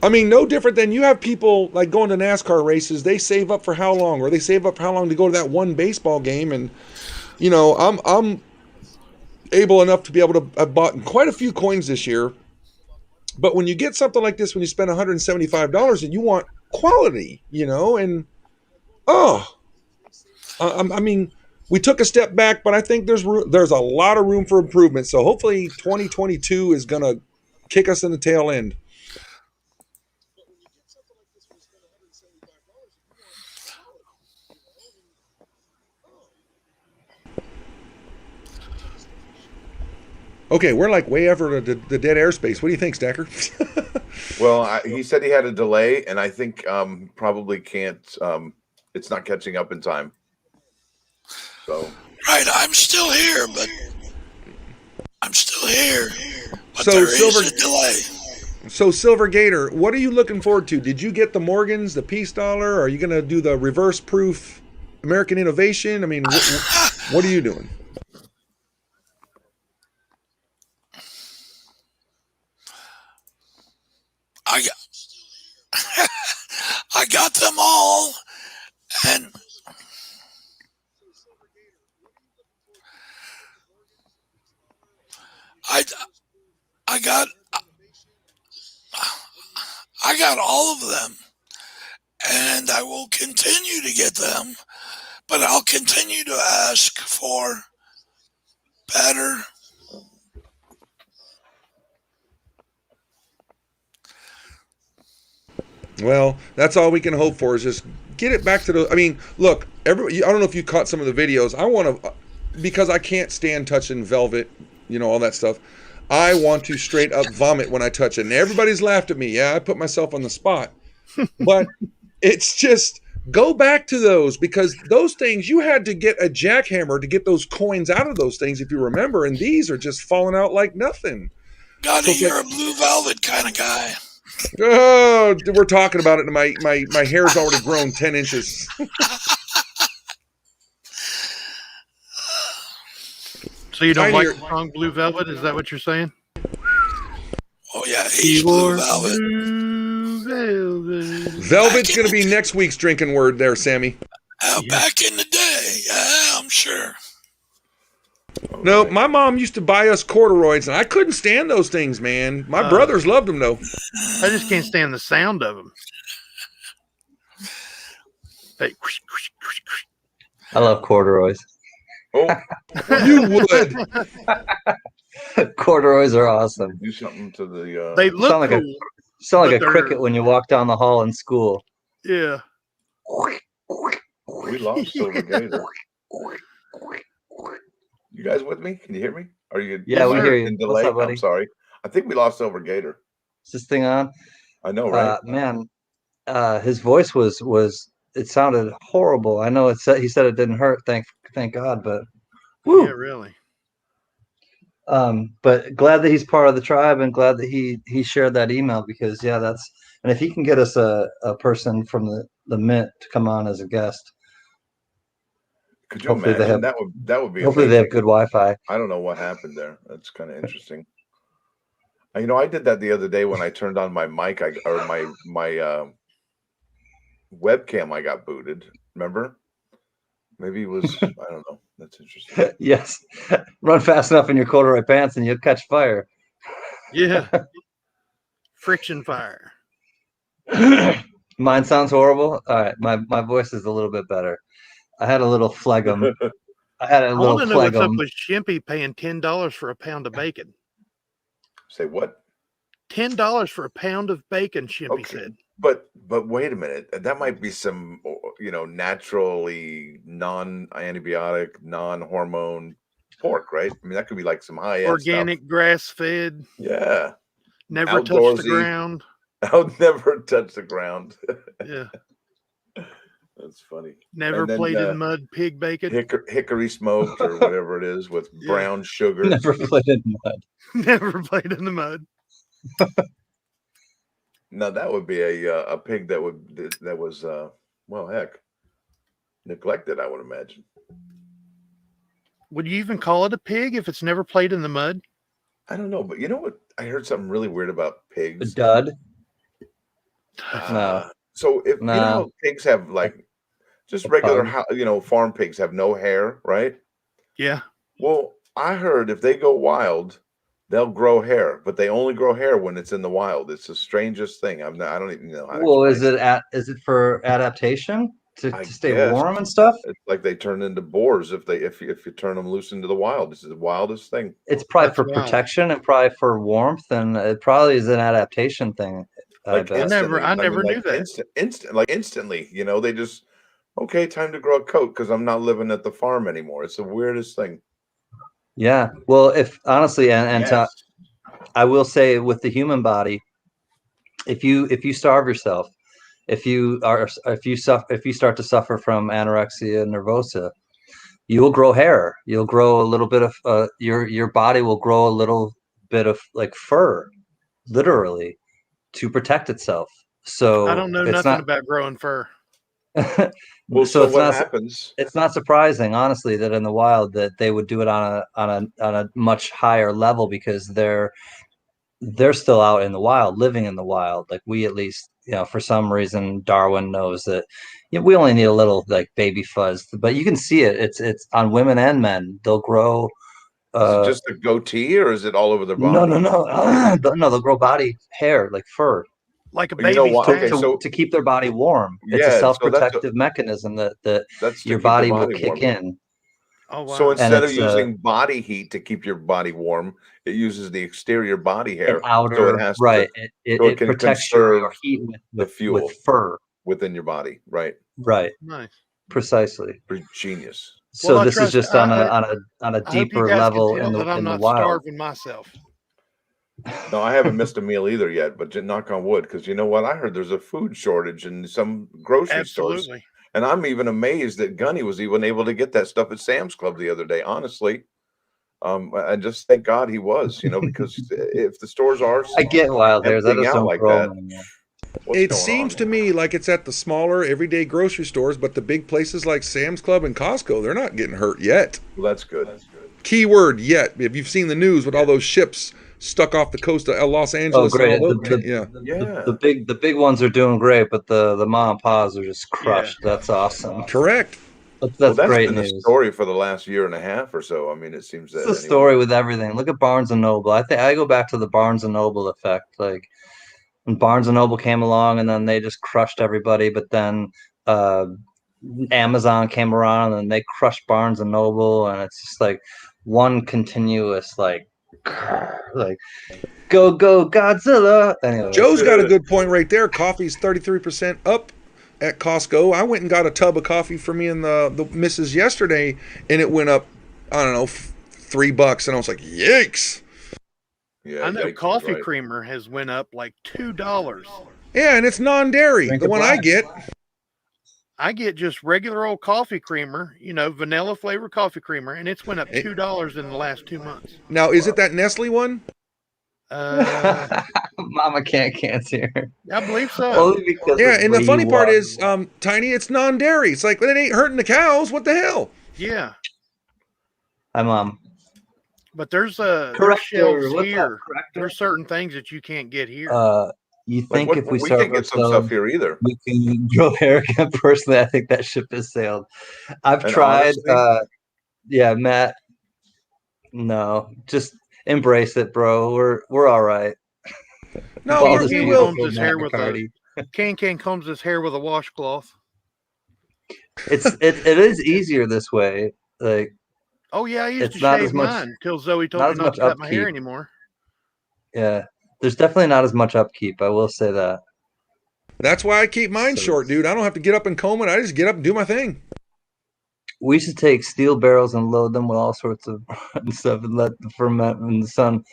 I mean, no different than you have people like going to NASCAR races. They save up for how long, or they save up for how long to go to that one baseball game, and I'm able enough to be able to. I bought quite a few coins this year, but when you get something like this, when you spend $175 and you want quality, and I mean, we took a step back, but I think there's a lot of room for improvement. So hopefully 2022 is going to kick us in the tail end. Okay, we're like way over the dead airspace. What do you think, Stacker? Well, he said he had a delay, and I think probably can't. It's not catching up in time. So Right, I'm still here, but So there is Silver- a delay. So Silver Gator, what are you looking forward to? Did you get the Morgans, the Peace Dollar? Are you going to do the reverse proof American Innovation? I mean, what are you doing? I got them all, and I got all of them, and I will continue to get them, but I'll continue to ask for better. Well, that's all we can hope for is just get it back to the. I mean, look, I don't know if you caught some of the videos. I want to, because I can't stand touching velvet, all that stuff. I want to straight up vomit when I touch it. And everybody's laughed at me. Yeah, I put myself on the spot. But it's just go back to those, because those things, you had to get a jackhammer to get those coins out of those things, if you remember. And these are just falling out like nothing. Gunny, you're a blue velvet kind of guy. Oh, we're talking about it, and my hair's already grown 10 inches. So you don't like the song Blue Velvet? Is that what you're saying? Oh, yeah, he's blue velvet. Blue velvet. Velvet's going to be next week's drinking word there, Sammy. Back in the day, yeah, I'm sure. No, my mom used to buy us corduroys, and I couldn't stand those things, man. My brothers loved them, though. I just can't stand the sound of them. Hey, I love corduroys. Oh, You would. Corduroys are awesome. do something to the. they look sound like cool. Sound like But a cricket when you walk down the hall in school. Yeah. We lost Silver Gator. You guys with me? Can you hear me? Are you? Yeah, we hear you. In What's delay? up, buddy? I'm sorry. I think we lost Silver Gator. Is this thing on? I know, right? Man, his voice was it sounded horrible. I know he said it didn't hurt. Thank God, but woo. Yeah, really. But glad that he's part of the tribe, and glad that he shared that email, because and if he can get us a person from the Mint to come on as a guest. Could you imagine? That would be. Hopefully, amazing. they have good Wi-Fi. I don't know what happened there. That's kind of interesting. I did that the other day when I turned on my mic, or my webcam. I got booted. Remember? Maybe it was. I don't know. That's interesting. Yes, run fast enough in your corduroy pants, and you'll catch fire. Yeah. Friction fire. Mine sounds horrible. All right, my voice is a little bit better. I had a little phlegm. I want to know what's up with Shimpy paying $10 for a pound of bacon. Say what? $10 for a pound of bacon, Shimpy said. But wait a minute. That might be some naturally non-antibiotic, non-hormone pork, right? I mean, that could be like some high-end organic, grass-fed. Yeah. Never touch the ground. I'll never touch the ground. Yeah. That's funny. Never played in mud, pig bacon. Hickory smoked or whatever it is with brown sugar. Never played in mud. Never played in the mud. No, that would be a pig that was well, heck, neglected, I would imagine. Would you even call it a pig if it's never played in the mud? I don't know, but you know what? I heard something really weird about pigs. A dud? No. So if you know how pigs have like just regular, farm pigs have no hair, right? Yeah. Well, I heard if they go wild, they'll grow hair, but they only grow hair when it's in the wild. It's the strangest thing. I don't even know how to explain it. Is it for adaptation to stay guess. warm and stuff? It's like they turn into boars if you turn them loose into the wild. This is the wildest thing. It's probably for protection and probably for warmth, and it probably is an adaptation thing. I never knew that. Instantly, they just time to grow a coat because I'm not living at the farm anymore. It's the weirdest thing. Yeah. Well, if honestly, I will say with the human body, if you starve yourself, if you start to suffer from anorexia nervosa, you will grow hair. You'll grow a little bit of your body will grow a little bit of like fur, literally, to protect itself. So I don't know nothing about growing fur. Well, so what happens? It's not surprising, honestly, that in the wild that they would do it on a much higher level, because they're still out in the wild, living in the wild. Like we, at least, for some reason, Darwin knows that we only need a little like baby fuzz, but you can see it. It's on women and men. They'll grow Is it just the goatee, or is it all over their body? No, they'll grow body hair like fur. Like a You know baby's what? tank. Okay, so To keep their body warm. It's a yeah, so self-protective mechanism that that's to your keep the body will body kick warm. in. Oh wow. So instead of it's, using body heat to keep your body warm, it uses the exterior body An hair, so outer, it has right. to, It, so it it can protects your conserve heat the with fuel fur. within your body, right? Right. Nice. Precisely. Pretty genius. So Well, I this is trust. just on a I hope you deeper guys can level tell that I'm in the not wild. starving myself. No, I haven't missed a meal either yet, but knock on wood, because you know what? I heard there's a food shortage in some grocery stores, Absolutely. and I'm even amazed that Gunny was even able to get that stuff at Sam's Club the other day. Honestly, I just thank God he was, because if the stores are I get wild hairs. I emptying just out don't like grow that, them anymore. what's It going seems on? to me like it's at the smaller everyday grocery stores, but the big places like Sam's Club and Costco, they're not getting hurt yet. Well, that's good. Keyword yet. If you've seen the news with all those ships stuck off the coast of Los Oh, Angeles, great! and all those, yeah. Yeah. The big ones are doing great, but the mom and pa's are just crushed. That's awesome. Correct. Well, That's that's great been the news. story for the last year and a half or so. I mean, it seems It's that the anyway. story with everything. Look at Barnes and Noble. I think I go back to the Barnes and Noble effect. Like when Barnes and Noble came along, and then they just crushed everybody. But then uh, Amazon came around, and they crushed Barnes and Noble, and it's just like one continuous like go Godzilla. Anyway, Joe's got a good point right there. Coffee's 33% up at Costco. I went and got a tub of coffee for me and the missus yesterday, and it went up, I don't know, $3. And I was like, yikes. Yeah, I know yikes is coffee right. creamer has went up like $2. Yeah, and it's non-dairy. Drink The it one I black. get. I get just regular old coffee creamer, vanilla flavored coffee creamer, and it's went up $2 in the last 2 months. Now, is it that Nestle one? Mama can't here. I believe so. Only because Yeah, of and the where funny you part are. is, Tiny, it's non-dairy. It's like, well, it ain't hurting the cows. What the hell? Yeah, Hi, Mom. but there's shelves What's up, here. corrector? There's certain things that you can't get here. You Like, think if we we start can't get some stuff here either. we can grow hair again? Personally, I think that ship has sailed. I've And tried. honestly, Yeah, Matt. No, just embrace it, bro. We're all right. No, Baldus we is will. beautiful, Combs his Matt hair with McCarty. CanCan combs his hair with a washcloth. It is easier this way. Like Oh yeah, I used it's to not shave as much. mine until Zoe told Not me as not much to cut my hair upkeep. anymore. Yeah, there's definitely not as much upkeep. I will say that. That's why I keep mine So- short, dude. I don't have to get up and comb it. I just get up and do my thing. We should take steel barrels and load them with all sorts of stuff and let them ferment in the sun.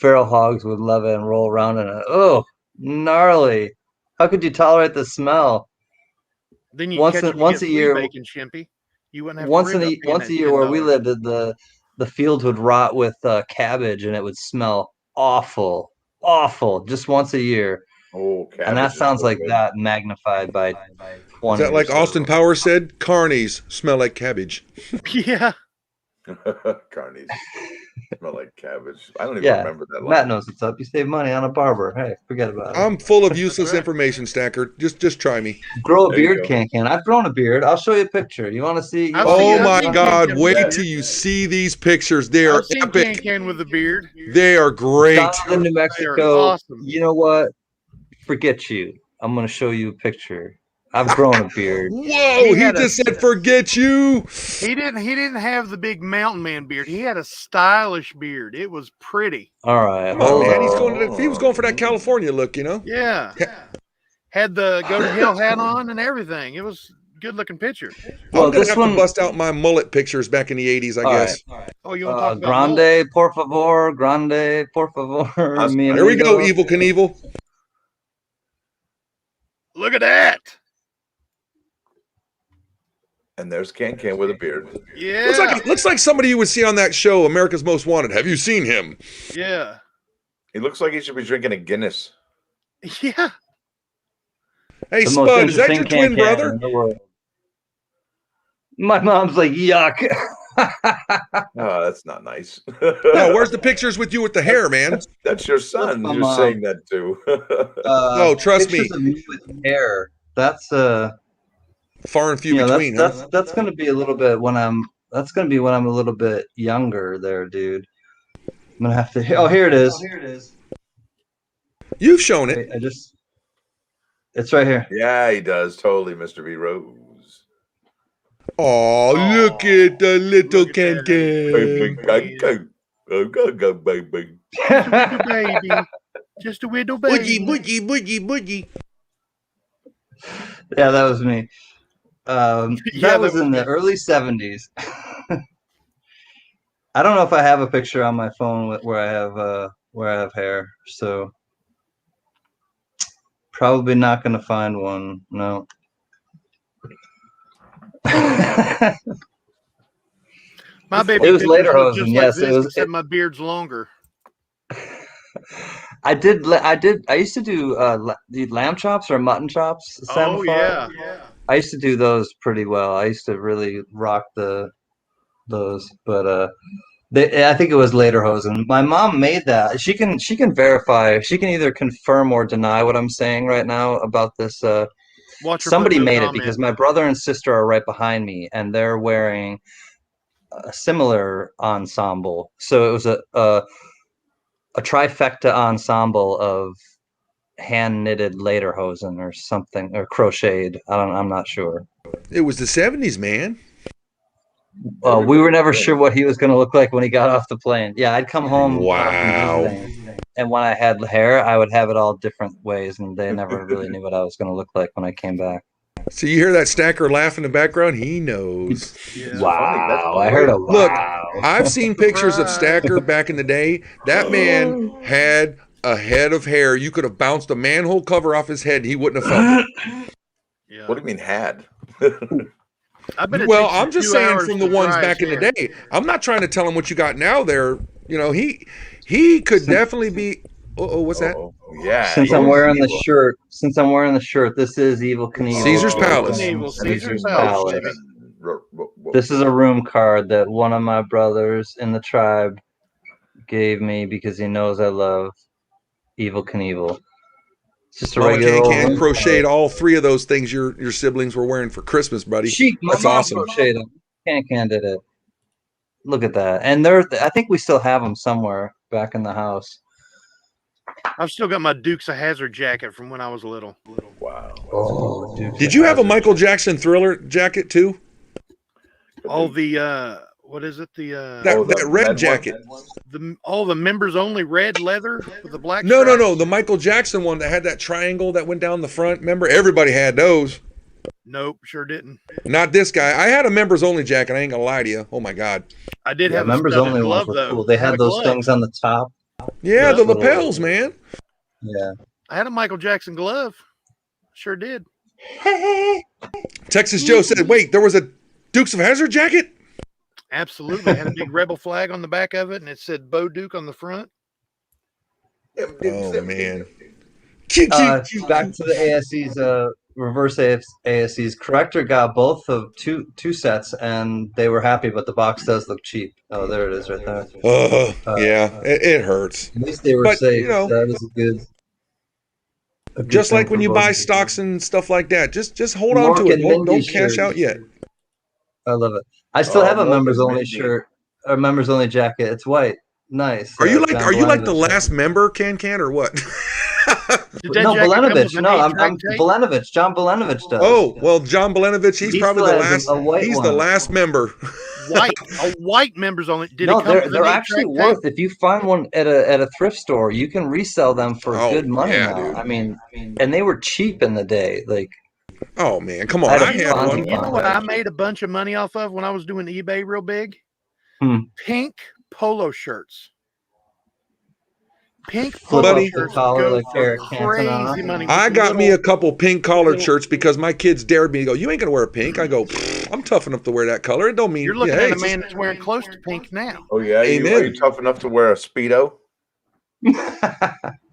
Feral hogs would love it and roll around in it. Oh, gnarly! How could you tolerate the smell? Then you Once catch a- them once get a flea year- bacon, Chimpy. You wouldn't have Once to worry in about a paying once a that year where we $10. lived, the field would rot with cabbage and it would smell awful, awful. Just once a year, oh, and that cabbage is sounds so like good. that magnified by Is 20. that like or so. Austin Powers said? Carnies smell like cabbage. Yeah. Carnies smell like cabbage. I don't even Yeah, remember that Matt line. knows what's up. You save money on a barber. Hey, forget about it. I'm full of useless right. information, Stacker. Just try me. Grow a There you beard, go. CanCan. I've grown a beard. I'll show you a picture. You want to see? I've Oh seen- my seen God! CanCan Wait with till a you see these pictures. They are I've seen epic. CanCan with a beard. They are great. Jonathan, New Mexico. awesome. You know what? Forget you. I'm gonna show you a picture. I've grown a beard. Whoa! He He had a- just said, "Forget you." He didn't have the big mountain man beard. He had a stylish beard. It was pretty. All right, Come on, hold man. on. He was going for that California look, you know. Yeah. Had the go to hell hat on and everything. It was a good looking picture. Well, I'm gonna this have one- to bust out my mullet pictures back in the '80s, I All guess. Oh, you want to talk about mullet? grande, por favor. mi There we go, amigo. Evil Knievel. Look at that. And there's CanCan with a beard. Yeah. Looks like somebody you would see on that show, America's Most Wanted. Have you seen him? Yeah. He looks like he should be drinking a Guinness. Yeah. Hey, The most Spud, is that your interesting twin CanCan brother? in the world. My mom's like, yuck. Oh, that's not nice. No, where's the pictures with you with the hair, man? That's your son. my You're mom. saying that too. No, trust me. Pictures of me with hair. That's Far and few between, huh? that's going to be a little bit when I'm That's gonna be when I'm a little bit younger, there, dude. I'm gonna have to. Oh, here it is. You've shown it. Wait, it's right here. Yeah, he does. Totally, Mr. V. Rose. Oh, look at the little Look at that. Baby, CanCan. go, baby. Just a little baby. Just a little baby. Boogie. Yeah, that was me. Yeah, That was in the early 70s. I don't know if I have a picture on my phone where I have hair, so probably not gonna find one. No. My baby It was pictures later look hosen, just yes, like it this, was- except my beard's longer. I used to do the lamb chops or mutton chops. Oh Semaphore. yeah. I used to do those pretty well. I used to really rock those, but I think it was later hosen. My mom made that. She can verify. She can either confirm or deny what I'm saying right now about this. Watch her Somebody put no made it comment. because my brother and sister are right behind me, and they're wearing a similar ensemble. So it was a trifecta ensemble of hand knitted lederhosen or something, or crocheted. I'm not sure. It was the 70s, man. We were never sure what he was going to look like when he got off the plane. Yeah, I'd come home Wow. from visiting, and when I had hair, I would have it all different ways, and they never really knew what I was going to look like when I came back. So you hear that stacker laugh in the background? He knows. Yeah. Wow, I heard a Look, wow. I've seen pictures of Stacker back in the day. That man had a head of hair. You could have bounced a manhole cover off his head. He wouldn't have felt it. Yeah. What do you mean had? I bet it Well, takes you I'm just 2 saying hours from to the ones dry back in his the hair. day. I'm not trying to tell him what you got now there. You know, he could definitely be. Oh, what's that? Oh, yeah. Since I'm he was wearing the evil. shirt, this is Evil Knievel. Caesar's Palace. Caesar's Palace. Palace. This is a room card that one of my brothers in the tribe gave me because he knows I love Evil Knievel. It's just a Mama regular old CanCan room crocheted card. all 3 of those things your siblings were wearing for Christmas, buddy. My That's mom awesome. crocheted them. CanCan did it. Look at that. And I think we still have them somewhere back in the house. I've still got my Dukes of Hazzard jacket from when I was little. Wow. Oh, dude. Did you have a Michael Jackson Thriller jacket too? All the what is it? The That red jacket. the members only red leather with the black. No. stripes? The Michael Jackson one that had that triangle that went down the front. Remember, everybody had those. Nope, sure didn't. Not this guy. I had a members only jacket. I ain't gonna lie to you. Oh my god. I did Yeah, have members a studded only glove ones were though. cool. They I had a those glove. things on the top. Yeah, Those the little- lapels, man. Yeah. I had a Michael Jackson glove. Sure did. Texas Joe said, "Wait, there was a Dukes of Hazzard jacket." Absolutely. It had a big rebel flag on the back of it, and it said Bo Duke on the front. Oh man. Back to the ASE's reverse ASE's. Corrector got both of two sets, and they were happy, but the box does look cheap. Oh, there it is, right there. Yeah, it hurts. At least they were But, safe. you know, that is a good Just thing like when for you both. buy stocks and stuff like that. Just hold on to Mark it. and Don't Mindy's cash shirt. out yet. I love it. I still have a Mark members and only Mindy. shirt, or members only jacket. It's white. Nice. Are you John like the Belenovich. last member, CanCan, or what? Did that No, jacket come with Belenovich. an No, I'm 8-track tape? Belenovich. John Belenovich does. Oh, well, John Belenovich, he's He probably still the has last. a white He's the one. last member. A white members only. Did No, it come with they're an actually 8-track worth. If you find one at a thrift store, you can resell them for Oh, good money yeah, now. dude. I mean, and they were cheap in the day. Like, Oh man, come on! I had a I had fun one. one. You know what I made a bunch of money off of when I was doing eBay real big? Hmm. Pink polo shirts. Pink Flip polo up the shirts collar go like for Eric Cantona. crazy money. I with got me a little- couple pink collared shirts because my kids dared me to go. You ain't gonna wear pink. I go. I'm tough enough to wear that color. It don't mean You're looking hey, at a it's man that's wearing close to pink now. Oh yeah, are Amen. you tough enough to wear a Speedo?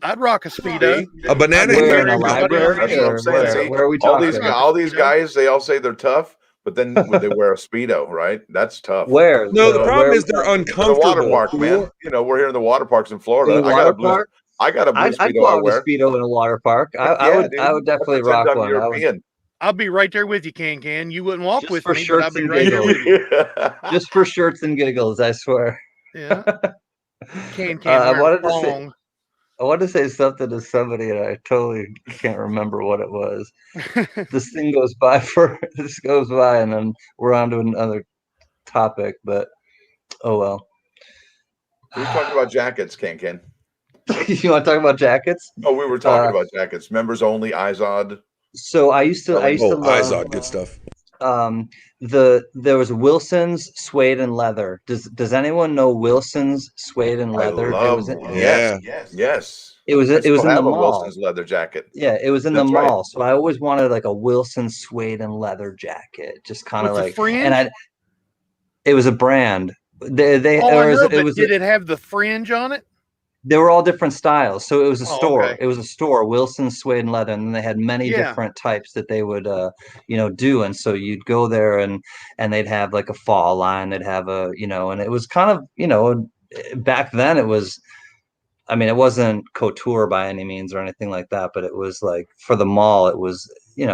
I'd rock a speedo. just a banana. Where in a Everybody library? That's what I'm Or saying. See, where are we all talking? these guys, they all say they're tough, but then when they wear a Speedo, right? That's tough. Where? No, the Where problem are is we they're talking? To the water uncomfortable. park, man. You know, we're here in the water parks in Florida. In the I got a water blue. park? I got a blue I'd Speedo go I out with wear. a Speedo in a water park. I Yeah, would. dude. I would definitely Pretend rock I'm one. European. I'll be right there with you, CanCan. You wouldn't walk Just with for me, but I'll shirts be and right there with you. Just for shirts and giggles, I swear. Yeah. CanCan I wearing wanted to say thong. I want to say something to somebody, and I totally can't remember what it was. This goes by, and then we're on to another topic. But oh well. We were talking about jackets, CanCan. You want to talk about jackets? Oh, we were talking about jackets. Members only, Izod. So I used to love Izod, good stuff. There was Wilson's suede and leather. Does anyone know Wilson's suede and leather? I love yes. It was I in still the have a mall. Wilson's leather jacket. Yeah, it was in the That's right. mall. So I always wanted like a Wilson suede and leather jacket, just kind of With the like, fringe? and it was a brand. They Oh, I know, it but was did it have the fringe on it? They were all different styles. So it was a Oh, store. okay. It was a store, Wilson Suede and Leather, and they had many Yeah. different types that they would do. And so you'd go there and they'd have like a fall line, they'd have and it was kind of, back then it was, I mean, it wasn't couture by any means or anything like that, but it was like for the mall, it was, it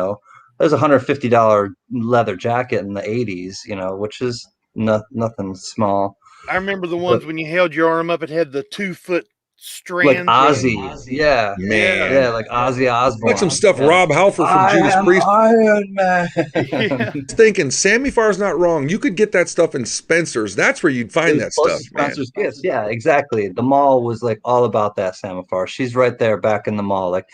was $150 leather jacket in the 80s, which is nothing small. I remember the ones when you held your arm up, it had the 2-foot strands. Like Ozzy. Yeah. Man. Yeah, like Ozzy Osbourne. Like some stuff Rob Halford from Judas Priest. Iron Man. Yeah. Thinking Sammy Farr's not wrong. You could get that stuff in Spencer's. That's where you'd find that stuff, man. Spencer's Gifts. Yeah, exactly. The mall was like all about that Sammy Farr. She's right there back in the mall. Like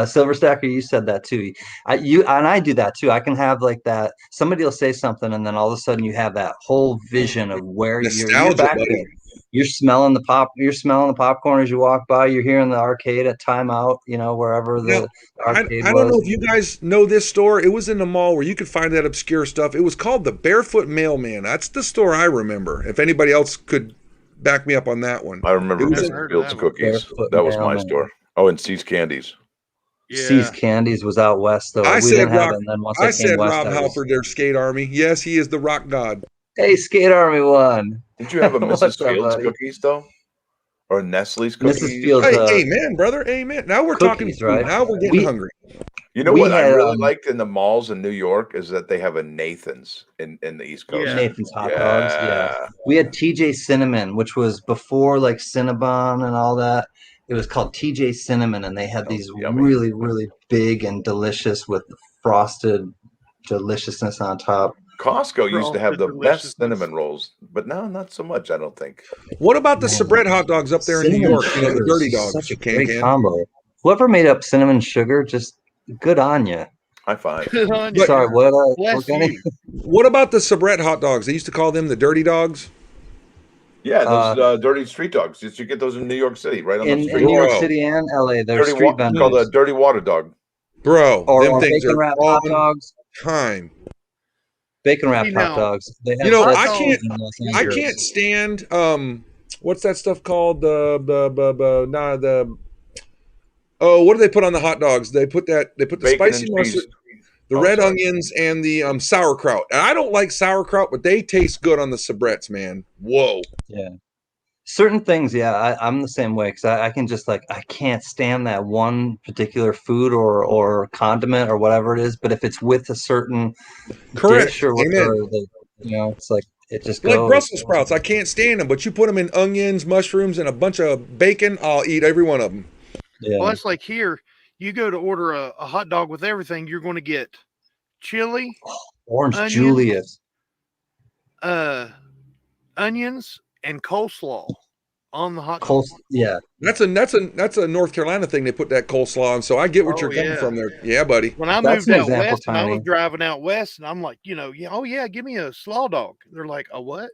Silver Stacker, you said that too. I do that too. I can have like that. Somebody will say something, and then all of a sudden you have that whole vision of where you're back there. You're smelling the popcorn as you walk by. You're hearing the arcade at timeout, wherever the arcade was. I don't know if you guys know this store. It was in the mall where you could find that obscure stuff. It was called the Barefoot Mailman. That's the store I remember. If anybody else could back me up on that one. I remember Mr. Fields Cookies. That was my store. Oh, and C's Candies. Yeah. C's Candies was out west, though. I said Rob west, Halford, their skate army. Yes, he is the rock god. Hey, Skate Army won. Did you have a Mrs. Fields cookies though, or Nestle's cookies? Mrs. Fields. Amen, brother. Amen. Now we're talking. Right? Now we're getting hungry. You know what I really liked in the malls in New York is that they have a Nathan's in the East Coast. Yeah. Nathan's hot dogs. Yeah. We had TJ Cinnamon, which was before like Cinnabon and all that. It was called TJ Cinnamon, and they had these really, really big and delicious with frosted deliciousness on top. Costco used to have the best cinnamon rolls, but now not so much, I don't think. What about the Sabrett hot dogs up there in New York? The dirty dogs. Such a great combo. Whoever made up cinnamon sugar, just good on you. High five. Sorry, what about the Sabrett hot dogs? They used to call them the dirty dogs. Yeah, those dirty street dogs. You get those in New York City, right on the street. In New York City and LA, they're street vendors. Called a dirty water dog. Bro, or bacon wrap hot dogs. Time. Bacon wrapped hot dogs. I can't stand what's that stuff called? What do they put on the hot dogs? They put the spicy mustard, the red onions, and the sauerkraut. And I don't like sauerkraut, but they taste good on the Sabretts, man. Whoa. Yeah. Certain things, I'm the same way because I can just I can't stand that one particular food or condiment or whatever it is. But if it's with a certain dish or whatever, it's like it just goes. Like Brussels sprouts, I can't stand them. But you put them in onions, mushrooms, and a bunch of bacon, I'll eat every one of them. Yeah. Well, it's like here, you go to order a hot dog with everything, you're going to get chili, orange onions, Julius, onions, and coleslaw on the hot dog. Yeah, that's a North Carolina thing. They put that coleslaw on, so I get what you're coming from there. Yeah, buddy. When I moved out west, and I was driving out west, and I'm like, give me a slaw dog. They're like, a what?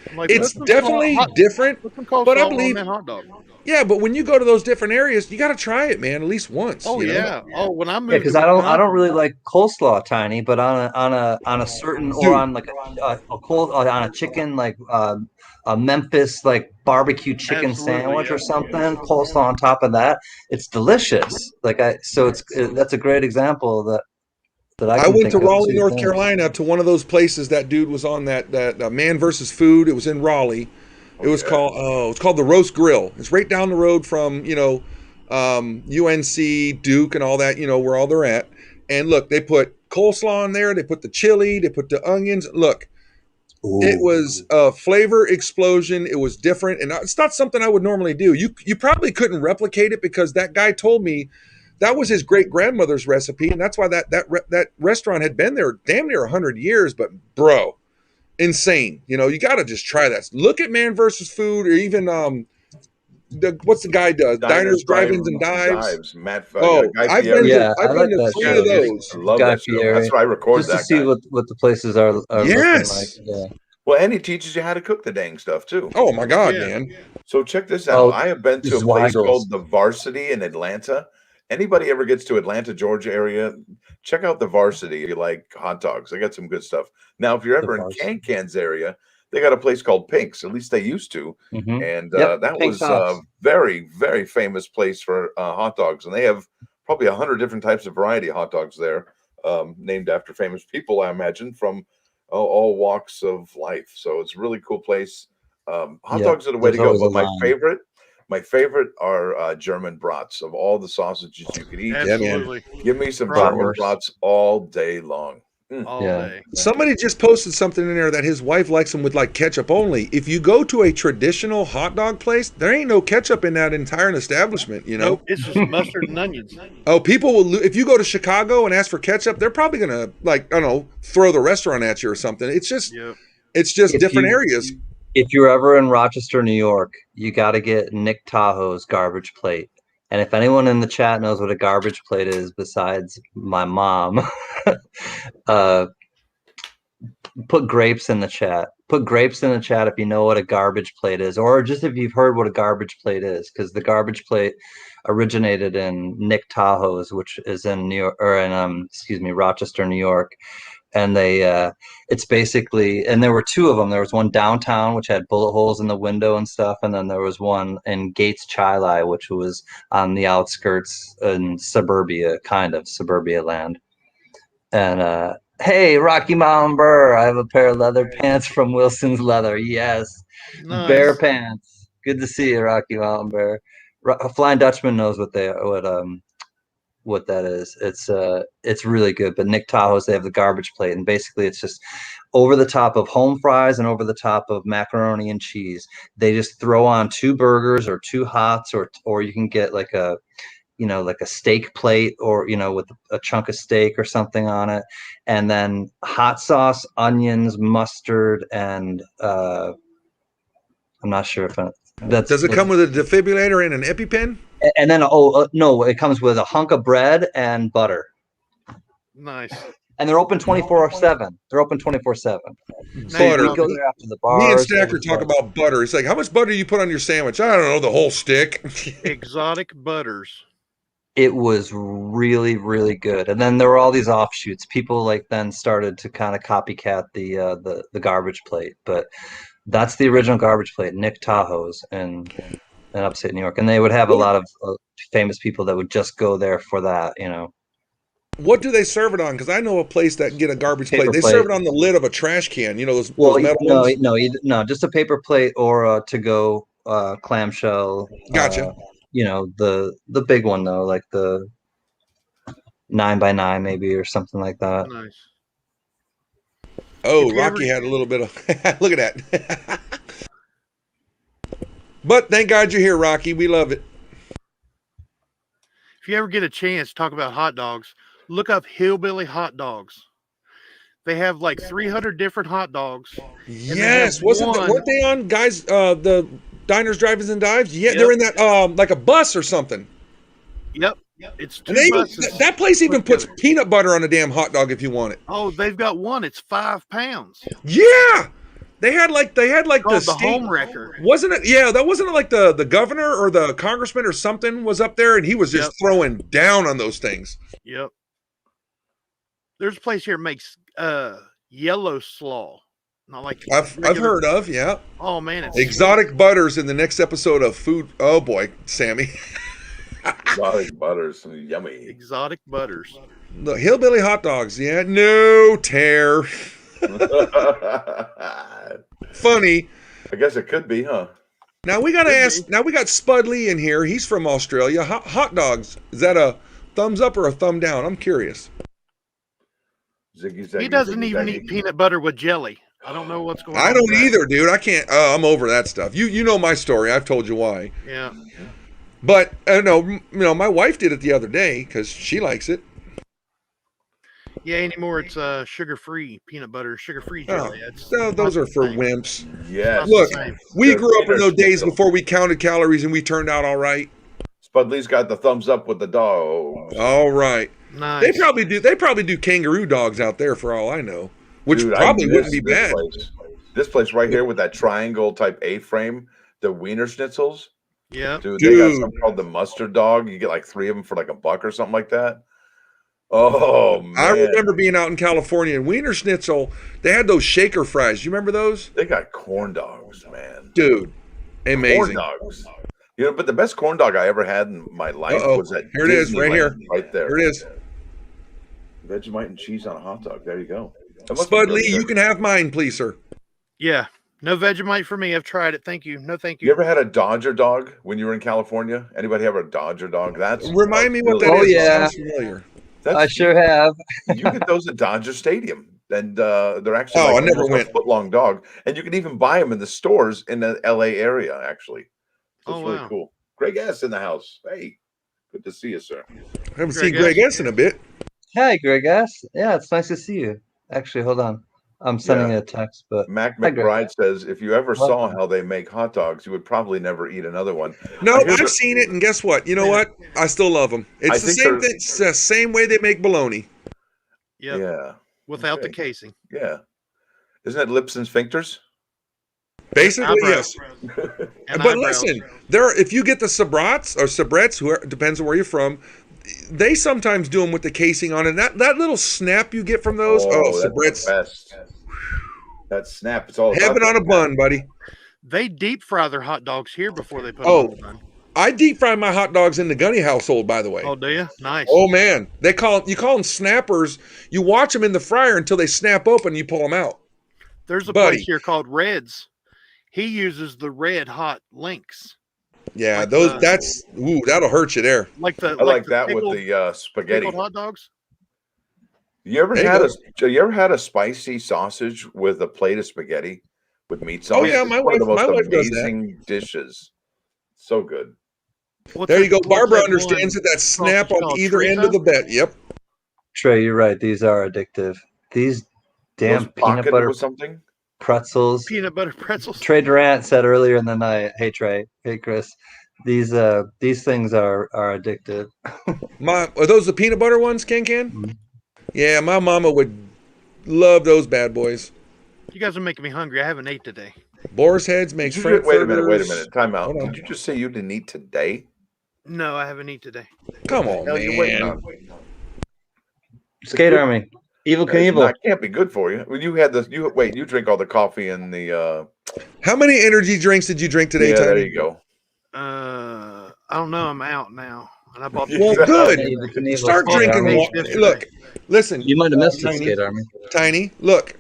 I'm like, it's definitely different, but I believe hot dog. Yeah, but when you go to those different areas, you got to try it, man, at least once. Oh yeah. Oh, when I moved, because I don't really like coleslaw, Tiny, but on a certain or on like on a chicken like a Memphis like barbecue chicken sandwich or something, coleslaw on top of that, it's delicious. That's a great example that I went to Raleigh, North Carolina, to one of those places that dude was on that Man versus Food. It was in Raleigh. It was called the Roast Grill. It's right down the road from UNC, Duke, and all that. Where all they're at. And look, they put coleslaw in there. They put the chili. They put the onions. Look, it was a flavor explosion. It was different, and it's not something I would normally do. You probably couldn't replicate it because that guy told me that was his great grandmother's recipe, and that's why that restaurant had been there damn near 100 years. But bro, insane! You know, you got to just try that. Look at Man versus Food, or even what's the guy does? Diners, Drive-ins, and Dives. Matt. I've Guy been Fieri. to, I've been to 3 of those. I love Guy that show. Fieri. That's why I record Just to that see guy. what the places are Yes. looking like. Yeah. Well, and he teaches you how to cook the dang stuff too. Oh my God, Yeah. man! So check this out. Oh, I have been to a place Zweigels. called the Varsity in Atlanta. Anybody ever gets to Atlanta, Georgia area, check out the Varsity if you like hot dogs. They got some good stuff. Now, if you're ever in Varsity. CanCan's area, they got a place called Pink's. At least they used to. Mhm. And Yep, that Pink's was a Hops. very, very famous place for hot dogs. And they have probably 100 different types of variety of hot dogs there, named after famous people, I imagine, from all walks of life. So it's a really cool place. Hot Yeah, dogs are the way to there's go. always a But line. my favorite are German brats. Of all the sausages you could eat, Absolutely. give me some Bratwurst. German brats all day long. All Yeah. day. Somebody just posted something in there that his wife likes them with like ketchup only. If you go to a traditional hot dog place, there ain't no ketchup in that entire establishment, you know? Nope, it's just mustard and onions. Oh, people will, if you go to Chicago and ask for ketchup, they're probably going to, like, I don't know, throw the restaurant at you or something. It's just, Yep. it's just If different you- areas. If you're ever in Rochester, New York, you got to get Nick Tahoe's garbage plate. And if anyone in the chat knows what a garbage plate is besides my mom, put grapes in the chat. Put grapes in the chat if you know what a garbage plate is, or just if you've heard what a garbage plate is, because the garbage plate originated in Nick Tahoe's, which is in New York, or in Rochester, New York. And they it's basically, and there were two of them. There was one downtown which had bullet holes in the window and stuff, and then there was one in Gates Chili, which was on the outskirts in suburbia land. And hey, Rocky Mountain Burr, I have a pair of leather pants from Wilson's Leather. Yes, Nice. bear pants. Good to see you, Rocky Mountain Burr. Flying Dutchman knows what that is. It's really good. But Nick Tahoe's, they have the garbage plate, and basically it's just over the top of home fries and over the top of macaroni and cheese. They just throw on 2 burgers or 2 hots, or you can get like a steak plate, or with a chunk of steak or something on it, and then hot sauce, onions, mustard, and I'm not sure if that's. Does it come with a defibrillator and an EpiPen? And then no, it comes with a hunk of bread and butter. Nice. And they're open 24/7. They're open 24/7. So Butter. we go there after the bars. Me and Stacker talk about butter. He's like, how much butter do you put on your sandwich? I don't know, the whole stick. Exotic butters. It was really, really good. And then there were all these offshoots. People then started to kind of copycat the garbage plate. But that's the original garbage plate, Nick Tahoe's in upstate New York. And they would have a lot of famous people that would just go there for that, What do they serve it on? Because I know a place that can get a garbage Paper plate. They plate. serve it on the lid of a trash can. You know those metal ones? No, just a paper plate or a to-go clamshell. Gotcha. The big one though, like the 9x9 maybe, or something like that. Nice. Oh, If you Rocky ever- had a little bit of. Look at that. But thank God you're here, Rocky. We love it. If you ever get a chance to talk about hot dogs, look up Hillbilly Hot Dogs. They have like 300 different hot dogs. Yes, have weren't they on guys? The Diners, Drive-ins, and Dives. Yeah, Yep. they're in that like a bus or something. Yep. It's 2 And they even, buses. that place even put puts together. peanut butter on a damn hot dog if you want it. Oh, they've got one. It's 5 pounds. Yeah, they had like Called the state- Home Wrecker. Wasn't it? Yeah, that wasn't it like the governor or the congressman or something was up there, and he was just Yep. throwing down on those things. Yep. There's a place here that makes yellow slaw. Not like I've regular- heard of, yeah. Oh man, it's Exotic butters in the next episode of Food. Oh boy, Sammy. Exotic butters, yummy. exotic butters. The hillbilly hot dogs, yeah. No tear. Funny. I guess it could be, huh? Now we gotta Could ask. Now we got Spud Lee in here. He's from Australia. Hot dogs. Is that a thumbs up or a thumb down? I'm curious. Ziggy zaggy. He doesn't ziggy, even zaggy. eat peanut butter with jelly. I don't know what's going on. I don't with that. either, dude. I can't. I'm over that stuff. You know my story. I've told you why. Yeah. But I don't know. My wife did it the other day because she likes it. Yeah, anymore it's sugar-free peanut butter, sugar-free Oh, jelly. It's those not are the for same. wimps. Yes. Look, the same. we The grew up in Wiener those days Schnitzel. before we counted calories and we turned out all right. Spud Lee's got the thumbs up with the dogs. All right. Nice. They probably do kangaroo dogs out there for all I know, which Dude, I probably miss wouldn't be this bad. place. This place right here with that triangle type A-frame, the Wiener Schnitzels. Yeah. Dude, they got Dude. something called the mustard dog. You get like 3 of them for like $1 or something like that. Oh man, I remember being out in California and Wiener Schnitzel, they had those shaker fries. You remember those? they got corn dogs, man. Dude, Corn amazing. dogs. You know, but the best corn dog I ever had in my life Uh-oh. was at Here it is, right here. Disneyland, right there. Here it is. Vegemite and cheese on a hot dog. There you go. That must be Spud really Lee, good. you can have mine, please, sir. Yeah. No Vegemite for me. I've tried it. Thank you. No, thank you. You ever had a Dodger dog when you were in California? Anybody have a Dodger dog? That's Remind me what that Oh, is. It yeah. sounds familiar. That's, I sure have. you get those at Dodger Stadium, and they're actually Oh, like I never almost went. a foot-long dog, and you can even buy them in the stores in the LA area. Actually, so it's Oh, really wow. cool. Greg S in the house. Hey, good to see you, sir. I haven't Greg seen Greg S. S in a bit. Hi, Greg S. Yeah, it's nice to see you. Actually, hold on. I'm sending Yeah. you a text, but Mac Hi, Greg. McBride says, if you ever What? saw how they make hot dogs, you would probably never eat another one. No, I hear I've that- seen it, and guess what? You know what? I still love them. I It's the think same they're- thing. It's the same way they make bologna. Yep. Yeah, Without the Okay. casing. yeah. Isn't it lips and sphincters? Basically, Eyebrows. yes. And But eyebrows. listen, if you get the sabrats or sabrets, depends on where you're from, they sometimes do them with the casing on it. That little snap you get from those, that's sabrets, the best. That snap. It's all about heaven the on a snap. bun, buddy. They deep fry their hot dogs here before they put Oh. them on the bun. I deep fry my hot dogs in the Gunny household, by the way. Oh, do you? Nice. Oh man, you call them snappers. You watch them in the fryer until they snap open. You pull them out. There's a buddy. place here called Red's. He uses the red hot links. Yeah, Like those. the- That'll hurt you there. Like the I like the that pickled, with the spaghetti. pickled hot dogs. You ever There you had a spicy sausage with a plate of spaghetti with meat sauce? Oh, yeah, It's my one of the wife- most my wife does that. amazing dishes. So good. What's There that- you go. what's Barbara that understands one it. That snap sausage on called? either end Chorizo? of the bed. Yep. Trey, you're right. These are addictive. These damn Those peanut pocket butter with something. pretzels. Peanut butter pretzels. Trey Durant said earlier in the night, "Hey Trey, hey Chris, these things are addictive." Are those the peanut butter ones, CanCan? Mhm. Yeah, my mama would love those bad boys. You guys are making me hungry. I haven't ate today. Boar's heads makes Did you wait a minute. frankfurters. Time out. Hold on. Did you just say you didn't eat today? No, I haven't eaten today. Come on, Hell, you're waiting man. on. Skate Army, Evil Knievel. That can't be good for you. When you had you drink all the coffee and the How many energy drinks did you drink today, yeah, there Tony? you go. I don't know. I'm out now, and I bought. Well, good. Evil Knievel, Start Skate drinking Army. water. Look, listen. You might have missed it, Tiny. Skate Army. Tiny, look.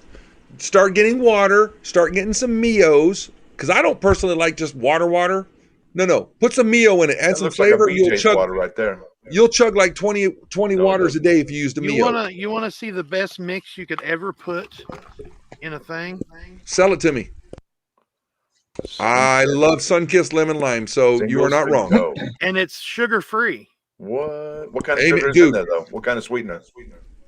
Start getting water. Start getting some Mios. Because I don't personally like just water. No. Put some Mio in it. Add That some looks like a flavor. You'll BJ's chug. water right there. You'll chug like 20 No, waters a day if you use the You Mio. you wanna see the best mix you could ever put in a thing? Sell it to me. I love Sunkissed Lemon Lime, so you Single are not spring wrong. go. And it's sugar free. What kind of Hey, sugar is in dude. there though? What kind of sweetener?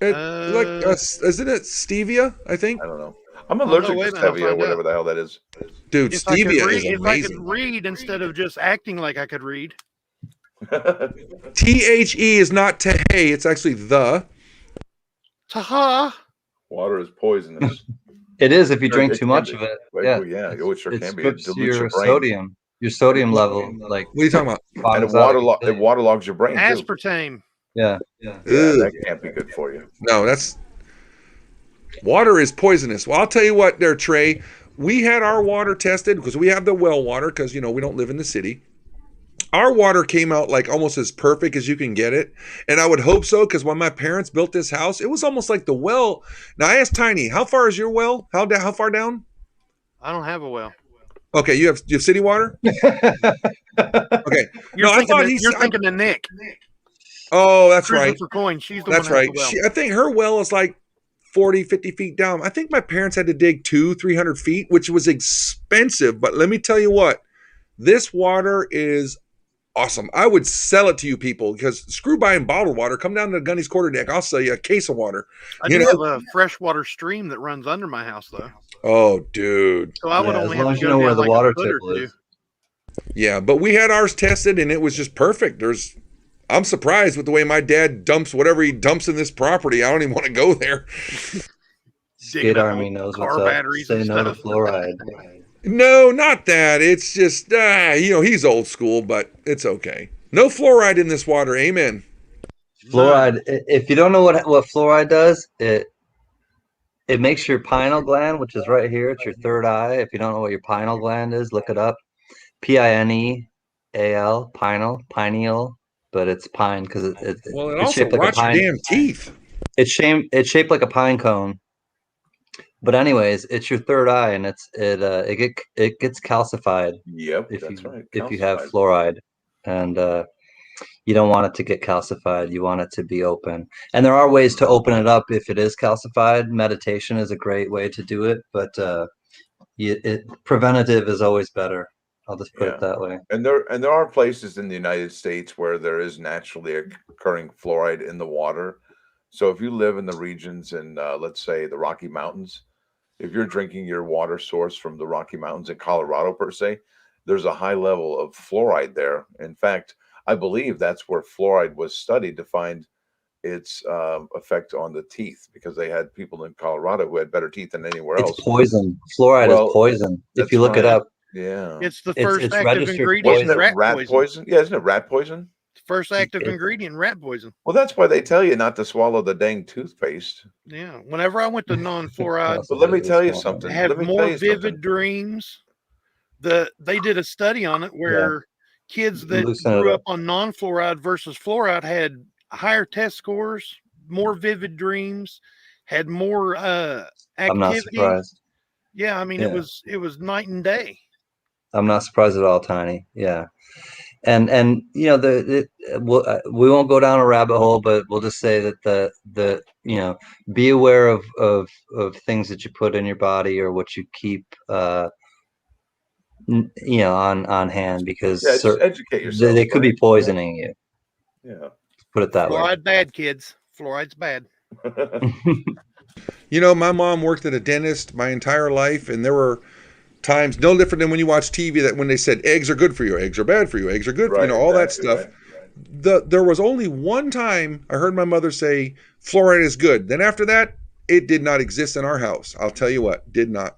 Isn't it stevia? I think, I don't know. I'm allergic wait to a minute, I'll stevia, find whatever out. the hell that is. dude. If I could Stevia read, is if I could amazing. read instead of just acting like I could read. THE is not te. It's actually the. Ta-ha! Water is poisonous. It is if you Sure, drink it too can much be. of it. Well, Yeah, yeah, it sure it can be. It strips dilutes your brain. sodium level. Like What are you talking about? And bottoms out every it day. waterlogs your brain too. Aspartame. Yeah. Yeah, Ugh. that can't be good for you. No, water is poisonous. Well, I'll tell you what, there, Trey. We had our water tested because we have the well water because we don't live in the city. Our water came out like almost as perfect as you can get it, and I would hope so because when my parents built this house, it was almost like the well. Now I asked Tiny, how far is your well? How far down? I don't have a well. Okay, you have city water. Okay, You're No, I thinking thought of, he you're said- thinking of Nick. oh, that's Cruising right. for coin. She's the That's one that right. has the well. I think her well is like 40, 50 feet down. I think my parents had to dig 200-300 feet, which was expensive. But let me tell you what, this water is awesome. I would sell it to you people because screw buying bottled water. Come down to Gunny's quarter deck. I'll sell you a case of water. I do have a freshwater stream that runs under my house, though. Oh, dude. So I would only have to go know where down the like water a foot or table two. is. Yeah, but we had ours tested and it was just perfect. I'm surprised with the way my dad dumps whatever he dumps in this property. I don't even want to go there. Skid Army knows what's up. Say no to fluoride. No, not that. It's just, he's old school, but it's okay. No fluoride in this water. Amen. Fluoride. If you don't know what fluoride does, it makes your pineal gland, which is right here, it's your third eye. If you don't know what your pineal gland is, look it up. Pineal, pineal, but it's pine because it's also shaped like rots a pine. your damn teeth. It's shaped like a pine cone. But anyways, it's your third eye, and it gets calcified. Yep, if right. You have fluoride, and you don't want it to get calcified. You want it to be open, and there are ways to open it up if it is calcified. Meditation is a great way to do it, but preventative is always better. I'll just put it that way. And there are places in the United States where there is naturally occurring fluoride in the water. So if you live in the regions in, let's say, the Rocky Mountains, if you're drinking your water source from the Rocky Mountains in Colorado, per se, there's a high level of fluoride there. In fact, I believe that's where fluoride was studied to find its effect on the teeth, because they had people in Colorado who had better teeth than anywhere else. It's poison. Fluoride is poison. If you look it up. Yeah. It's the first active ingredient. Wasn't it rat poison? Yeah, isn't it rat poison? First active ingredient, rat poison. Well, that's why they tell you not to swallow the dang toothpaste. Yeah. Whenever I went to non-fluoride, but let me tell you something. Have more vivid dreams. They did a study on it where kids that grew up on non-fluoride versus fluoride had higher test scores, more vivid dreams, had more activity. I'm not surprised. Yeah, I mean it was night and day. I'm not surprised at all, Tiny. Yeah. And we won't go down a rabbit hole, but we'll just say that be aware of things that you put in your body or what you keep on hand, because just educate yourself. They could be poisoning you. Yeah, put it that way. Fluoride bad, kids. Fluoride's bad. My mom worked at a dentist my entire life, and there were times no different than when you watch TV that when they said eggs are good for you, eggs are bad for you, eggs are good for all that stuff. Right. There was only one time I heard my mother say fluoride is good. Then after that, it did not exist in our house. I'll tell you what, did not.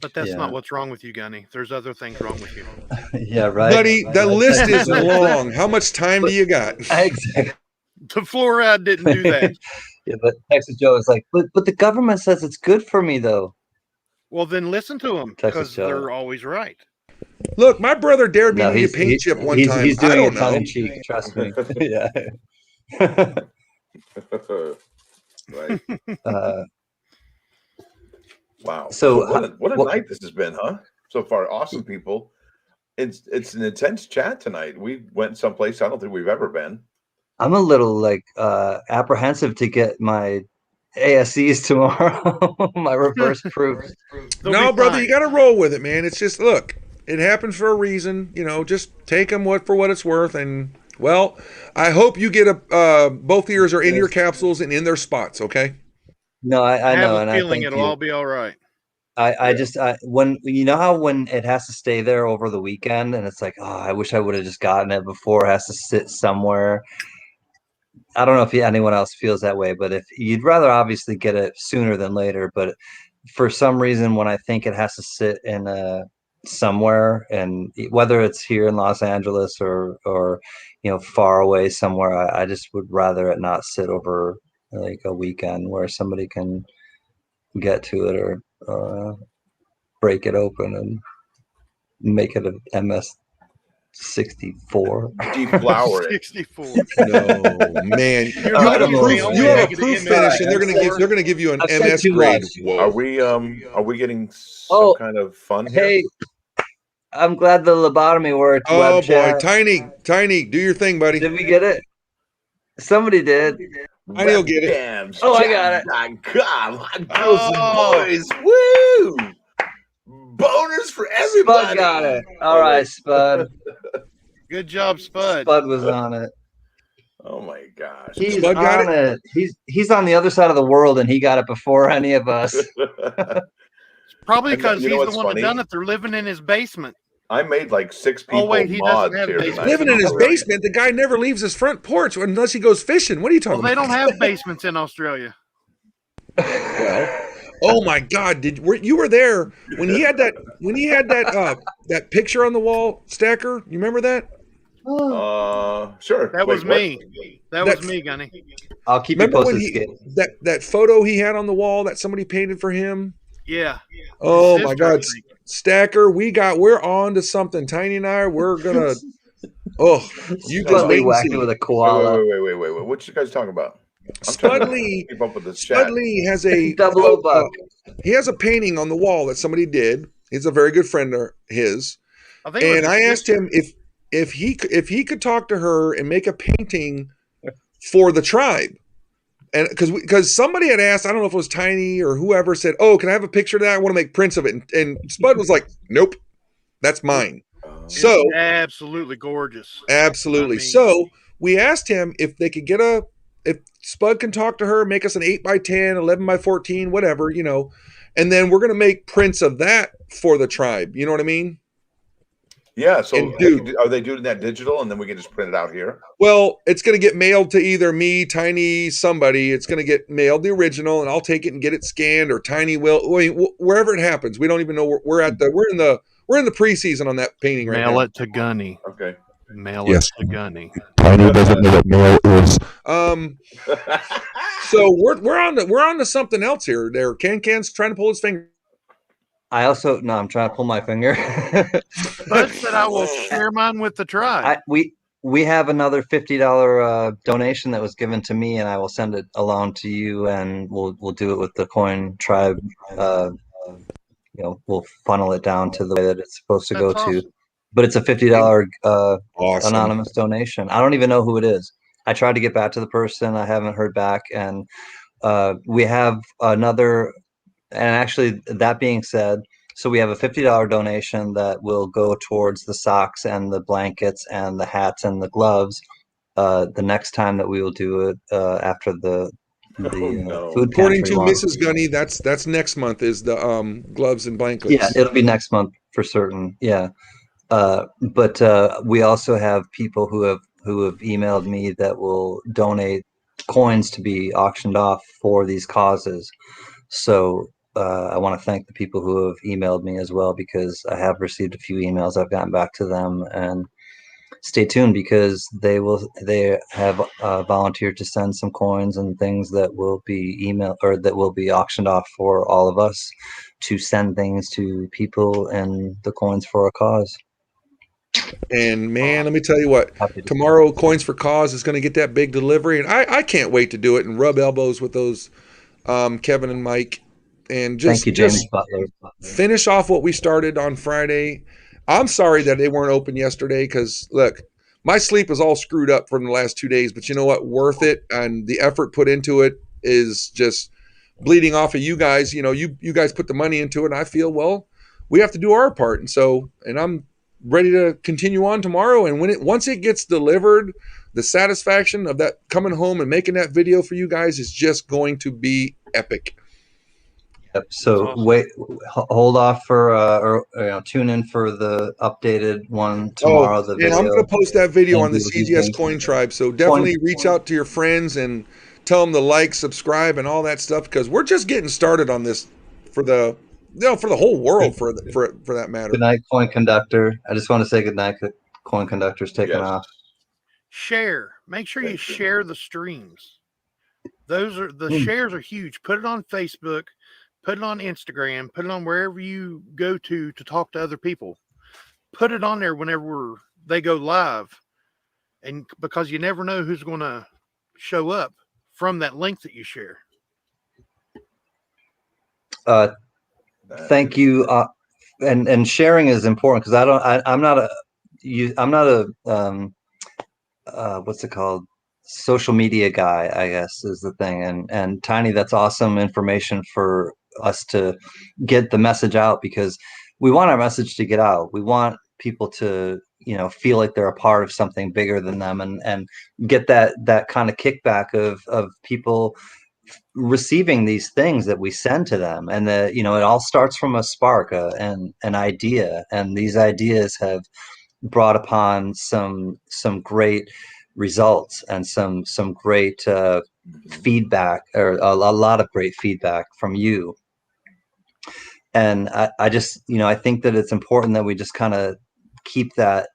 But that's not what's wrong with you, Gunny. There's other things wrong with you. Yeah, right. Buddy, the list is long. How much time do you got? Exactly. The fluoride didn't do that. Yeah, but Texas Joe is like, but the government says it's good for me, though. Well, then listen to them, because they're always right. Look, my brother dared me to eat a paint chip one time. He's doing it tongue in cheek, trust me. Yeah. Right. Wow. So what a night this has been, huh? So far, awesome people. It's an intense chat tonight. We went someplace I don't think we've ever been. I'm a little apprehensive to get my ASCs tomorrow. My reverse proof. No, brother, you got to roll with it, man. It's just, look, it happened for a reason. Just take them for what it's worth. And, well, I hope you get both ears are in your capsules and in their spots, okay? No, I know. I have a feeling it'll all be all right. When when it has to stay there over the weekend, and it's like, oh, I wish I would have just gotten it before. It has to sit somewhere. I don't know if anyone else feels that way, but if you'd rather obviously get it sooner than later, but for some reason, when I think it has to sit in somewhere, and whether it's here in Los Angeles or far away somewhere, I just would rather it not sit over like a weekend where somebody can get to it or break it open and make it an MS 64. Deflower it. 64. No, man. You have a proof finish, and they're gonna give you an MS grade. Whoa. Are we getting some kind of fun here? Hey, I'm glad the lobotomy worked. Oh boy, Tiny, do your thing, buddy. Did we get it? Somebody did. I know, get it. Oh, I got it. Webcams.com. Girls and boys. Woo! Boners for everybody. Spud got it. All right, Spud. Good job, Spud. Spud was on it. Oh my gosh. He's Spud got on it. He's on the other side of the world, and he got it before any of us. Probably And because you know he's the what's one funny? that done it. They're living in his basement. I made like 6 people wait, he doesn't mods have here basement. tonight. Living in his basement. The guy never leaves his front porch unless he goes fishing. What are you Well, talking they about? don't have basements in Australia. Oh my God! You were there when he had that picture on the wall, Stacker? You remember that? Sure. That was what? me. That was me, Gunny. I'll keep you Remember when posted, Skip. that photo he had on the wall that somebody painted for him? Yeah. Oh His my sister, I God, think. Stacker, we're on to something. Tiny and I, we're gonna. Oh, you just Spud wait Lee and whacked see. it with a koala. Wait. What you guys talking about? I'm Spud trying to Lee, keep up with this Spud chat. Lee has a Double O buck. he has a painting on the wall that somebody did. He's a very good friend of his, I think it was and his I asked sister. him if he could talk to her and make a painting for the tribe. And because somebody had asked, I don't know if it was Tiny or whoever, said, "Oh, can I have a picture of that? I want to make prints of it." And Spud was like, "Nope, that's mine." It's So absolutely gorgeous. absolutely. I mean- So we asked him if they could get if Spud can talk to her, make us an 8x10, 11x14, whatever, and then we're gonna make prints of that for the tribe. You know what I mean? Yeah, so And dude, are they doing that digital and then we can just print it out here? well, it's going to get mailed to either me, Tiny, somebody. It's going to get mailed the original, and I'll take it and get it scanned, or Tiny will. Wherever it happens, we don't even know. We're in the preseason on that painting right now. Mail it to Gunny. Okay. Mail Yes. it to Gunny. Tiny doesn't know what mail is. So we're on to something else here. There, CanCan's trying to pull his finger. I'm trying to pull my finger. Bud said I will share mine with the tribe. We have another $50 donation that was given to me, and I will send it along to you, and we'll do it with the Coin Tribe. We'll funnel it down to the way that it's supposed to go That's to. awesome. But it's a $50 Awesome. anonymous donation. I don't even know who it is. I tried to get back to the person. I haven't heard back, and we have another. And actually, that being said, so we have a $50 donation that will go towards the socks and the blankets and the hats and the gloves. The next time that we will do it after the food According pantry to launch. Mrs. Gunny, that's next month is the gloves and blankets. Yeah, it'll be next month for certain. Yeah, but we also have people who have emailed me that will donate coins to be auctioned off for these causes. So I want to thank the people who have emailed me as well, because I have received a few emails. I've gotten back to them, and stay tuned because they have volunteered to send some coins and things that will be that will be auctioned off for all of us to send things to people and the Coins for a Cause. And man, let me tell you what, tomorrow Coins for Cause is going to get that big delivery, and I can't wait to do it and rub elbows with those Kevin and Mike, and just thank you, James Butler. Finish off what we started on Friday. I'm sorry that they weren't open yesterday, because look, my sleep is all screwed up from the last 2 days, but you know what? Worth it, and the effort put into it is just bleeding off of you guys. You guys put the money into it, and I feel, well, we have to do our part, and I'm ready to continue on tomorrow. And once it gets delivered, the satisfaction of that coming home and making that video for you guys is just going to be epic. Yep. So awesome. Hold off for or tune in for the updated one tomorrow. The video. And I'm going to post that video And on the we'll do CGS things. Coin Tribe. So definitely reach out to your friends and tell them to like, subscribe, and all that stuff, because we're just getting started on this for the whole world, for that matter. Good night, Coin Conductor. I just want to say good night. Coin Conductor's taking off. Share. Make sure you share the streams. Those are the shares are huge. Put it on Facebook. Put it on Instagram. Put it on wherever you go to talk to other people. Put it on there whenever they go live, and because you never know who's going to show up from that link that you share. Thank you. And sharing is important, because I'm not a what's it called? social media guy, I guess, is the thing. And Tiny, that's awesome information for us to get the message out, because we want our message to get out. We want people to, feel like they're a part of something bigger than them, and get that kind of kickback of people receiving these things that we send to them. And that, it all starts from a spark, and an idea, and these ideas have brought upon some great results, and some great feedback, or a lot of great feedback from you. And I just, I think that it's important that we just kind of keep that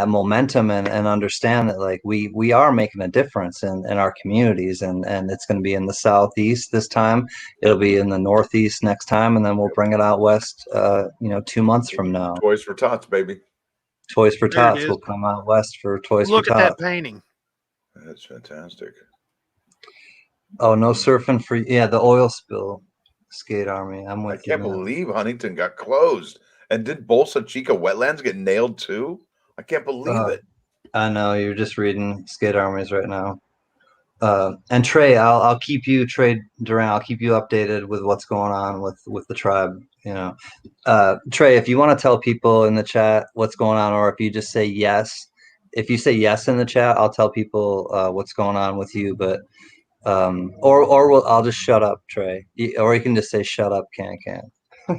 momentum, and understand that, like, we are making a difference in our communities, and it's going to be in the Southeast this time, it'll be in the Northeast next time, and then we'll bring it out west 2 months from now. Toys for Tots, baby. Toys for There it Tots is. will come out west for Toys Look for at that Tots. painting. That's fantastic. Oh, no surfing for, the oil spill skate army. I'm I with you, can't man. believe Huntington got closed. And did Bolsa Chica Wetlands get nailed too? I can't believe it. I know, you're just reading skate armies right now. And Trey, I'll keep you, Trey Durant, I'll keep you updated with what's going on with the tribe. Trey, if you want to tell people in the chat what's going on, or if you just say yes, if you say yes in the chat, I'll tell people what's going on with you. But I'll just shut up, Trey, or you can just say shut up, CanCan.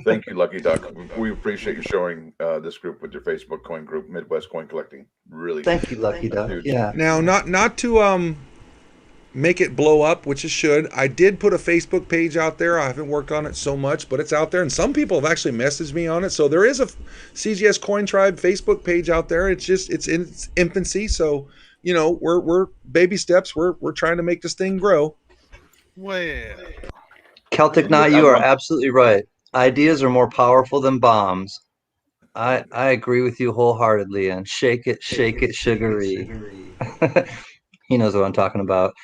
Thank you, Lucky Duck. We appreciate you showing this group with your Facebook coin group, Midwest Coin Collecting. Really, Thank you, Lucky Duck. huge. Yeah. Now, not to make it blow up, which it should. I did put a Facebook page out there. I haven't worked on it so much, but it's out there, and some people have actually messaged me on it. So there is a CGS Coin Tribe Facebook page out there. It's in its infancy, so we're baby steps. We're trying to make this thing grow. Well, Celtic Knot, you are absolutely right. Ideas are more powerful than bombs. I agree with you wholeheartedly. And shake it, sugary. He knows what I'm talking about.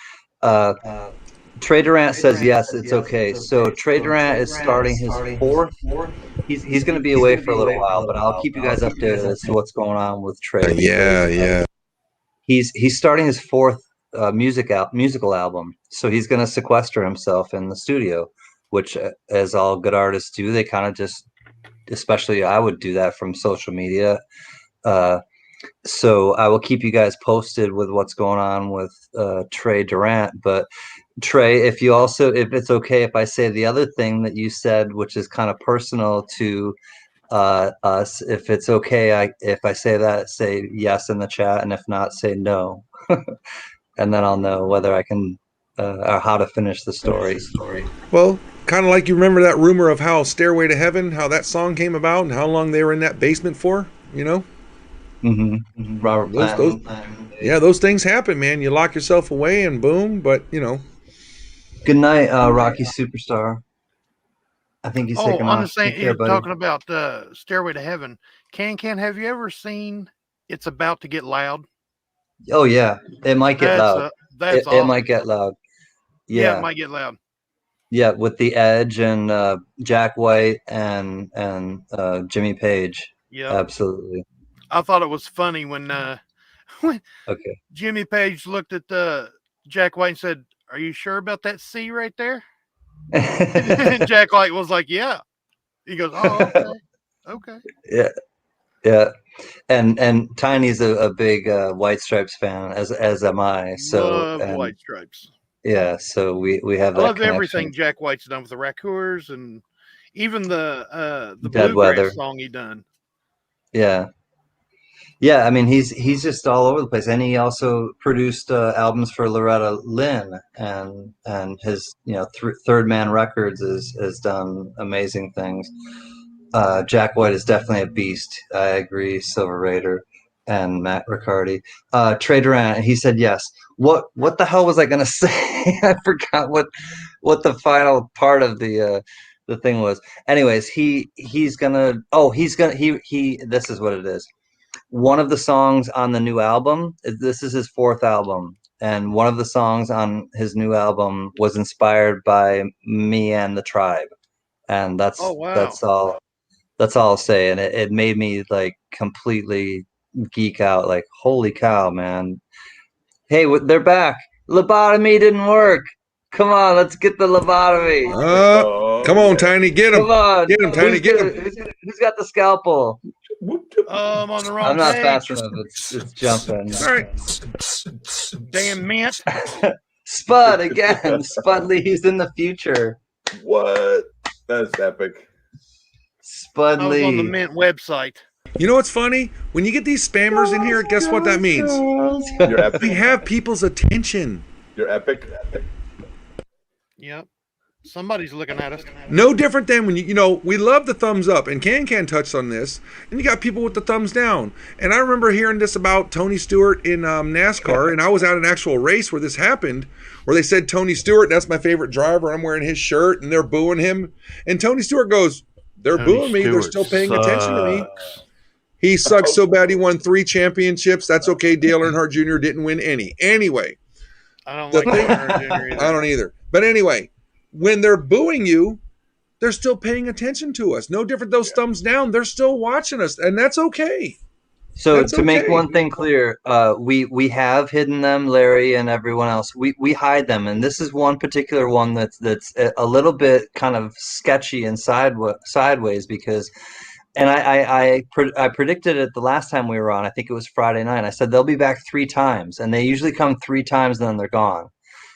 Trey Durant says yes, it's okay. So Trey Durant is starting his fourth. He's going to be away for a little while, but I'll keep you guys updated as to what's going on with Trey. Yeah. He's starting his fourth musical album, so he's going to sequester himself in the studio, which, as all good artists do, they kind of just, especially I would do that from social media. So I will keep you guys posted with what's going on with Trey Durant. But Trey, if it's okay if I say the other thing that you said, which is kind of personal to us, if it's okay, if I say that, say yes in the chat, and if not, say no. And then I'll know whether I can or how to finish the story. Well, kind of like you remember that rumor of how Stairway to Heaven, how that song came about, and how long they were in that basement for. Robert those those things happen, man. You lock yourself away and boom. But Good night, Rocky Superstar. I think he's taking on off. the same, you're talking about Stairway to Heaven. CanCan, have you ever seen It's About to Get Loud? Oh yeah, it might get loud. That's it might get loud. Yeah, it might get loud. Yeah, with the Edge and Jack White and Jimmy Page. Yeah, absolutely. I thought it was funny when okay, Jimmy Page looked at Jack White and said, "Are you sure about that C right there?" And Jack White was like, "Yeah." He goes, "Oh, okay." Yeah. And Tiny's a big White Stripes fan, as am I. So love White Stripes. Yeah, so we have that. I love connection. everything Jack White's done with the Raccoons, and even the Dead bluegrass Weather song he done. Yeah. I mean, he's just all over the place, and he also produced albums for Loretta Lynn, and his Third Man Records has done amazing things. Jack White is definitely a beast. I agree. Silver Raider and Matt Riccardi. Trey Durant, he said yes. What the hell was I gonna say? I forgot what the final part of the thing was. Anyways, he this is what it is. One of the songs on the new album, this is his fourth album, and one of the songs on his new album was inspired by me and the tribe, and that's all I'll say. And it made me like completely geek out, like, holy cow, man. Hey, they're back. Lobotomy didn't work. Come on, let's get the lobotomy. Come on, yeah. Tiny, get him. Come on. Get him, Tiny, get him. Who's got the scalpel? I'm on the wrong I'm not page. fast enough. It's jumping. All right. Damn mint. Spud again. Spud Lee, he's in the future. What? That's epic. Spud I was on the Lee. mint website. You know what's funny? When you get these spammers in here, guess what that means? You're epic. We have people's attention. You're epic. Yep. Somebody's looking at us. No different than when you know, we love the thumbs up, and CanCan touched on this, and you got people with the thumbs down. And I remember hearing this about Tony Stewart in NASCAR, and I was at an actual race where this happened, where they said Tony Stewart, that's my favorite driver, I'm wearing his shirt, and they're booing him. And Tony Stewart goes, they're booing me, they're still paying attention to me. He sucks so bad he won 3 championships. That's okay, Dale Earnhardt Jr. didn't win any. Anyway. I don't like Earnhardt Jr. either. I don't either. But anyway, when they're booing you, they're still paying attention to us. No different, those thumbs down, they're still watching us, and that's okay. So That's to make okay. one thing clear, we have hidden them, Larry and everyone else. We hide them, and this is one particular one that's a little bit kind of sketchy and sideways because. And I predicted it the last time we were on. I think it was Friday night. I said they'll be back 3 times, and they usually come 3 times, and then they're gone.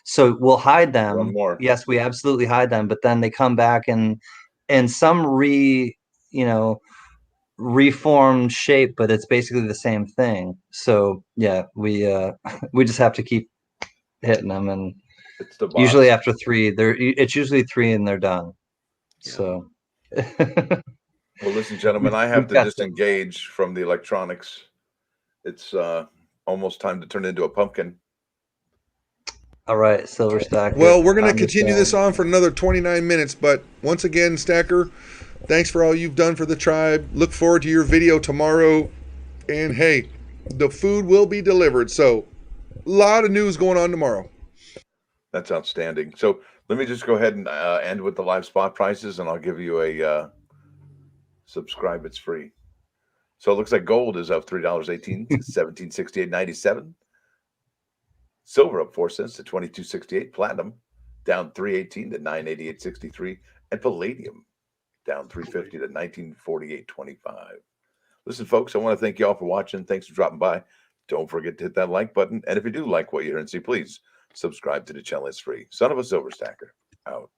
So we'll hide them. One more. Yes, we absolutely hide them, but then they come back in some reformed shape, but it's basically the same thing. So yeah, we just have to keep hitting them, and It's the boss. usually after 3, it's usually 3 and they're done. Yeah. So. Well, listen, gentlemen, I have to disengage from the electronics. It's almost time to turn into a pumpkin. All right, Silver Stacker. Well, we're going to continue this on for another 29 minutes, but once again, Stacker, thanks for all you've done for the tribe. Look forward to your video tomorrow. And hey, the food will be delivered. So, a lot of news going on tomorrow. That's outstanding. So let me just go ahead and end with the live spot prices, and I'll give you a subscribe. It's free. So it looks like gold is up $3.18 to $17.68.97. Silver up 4 cents to $22.68. Platinum down $3.18 to $9.88.63. And palladium down $3.50 to $19.48.25. Listen, folks, I want to thank you all for watching. Thanks for dropping by. Don't forget to hit that like button. And if you do like what you hear and see, please subscribe to the channel. It's free. Son of a Silver Stacker out.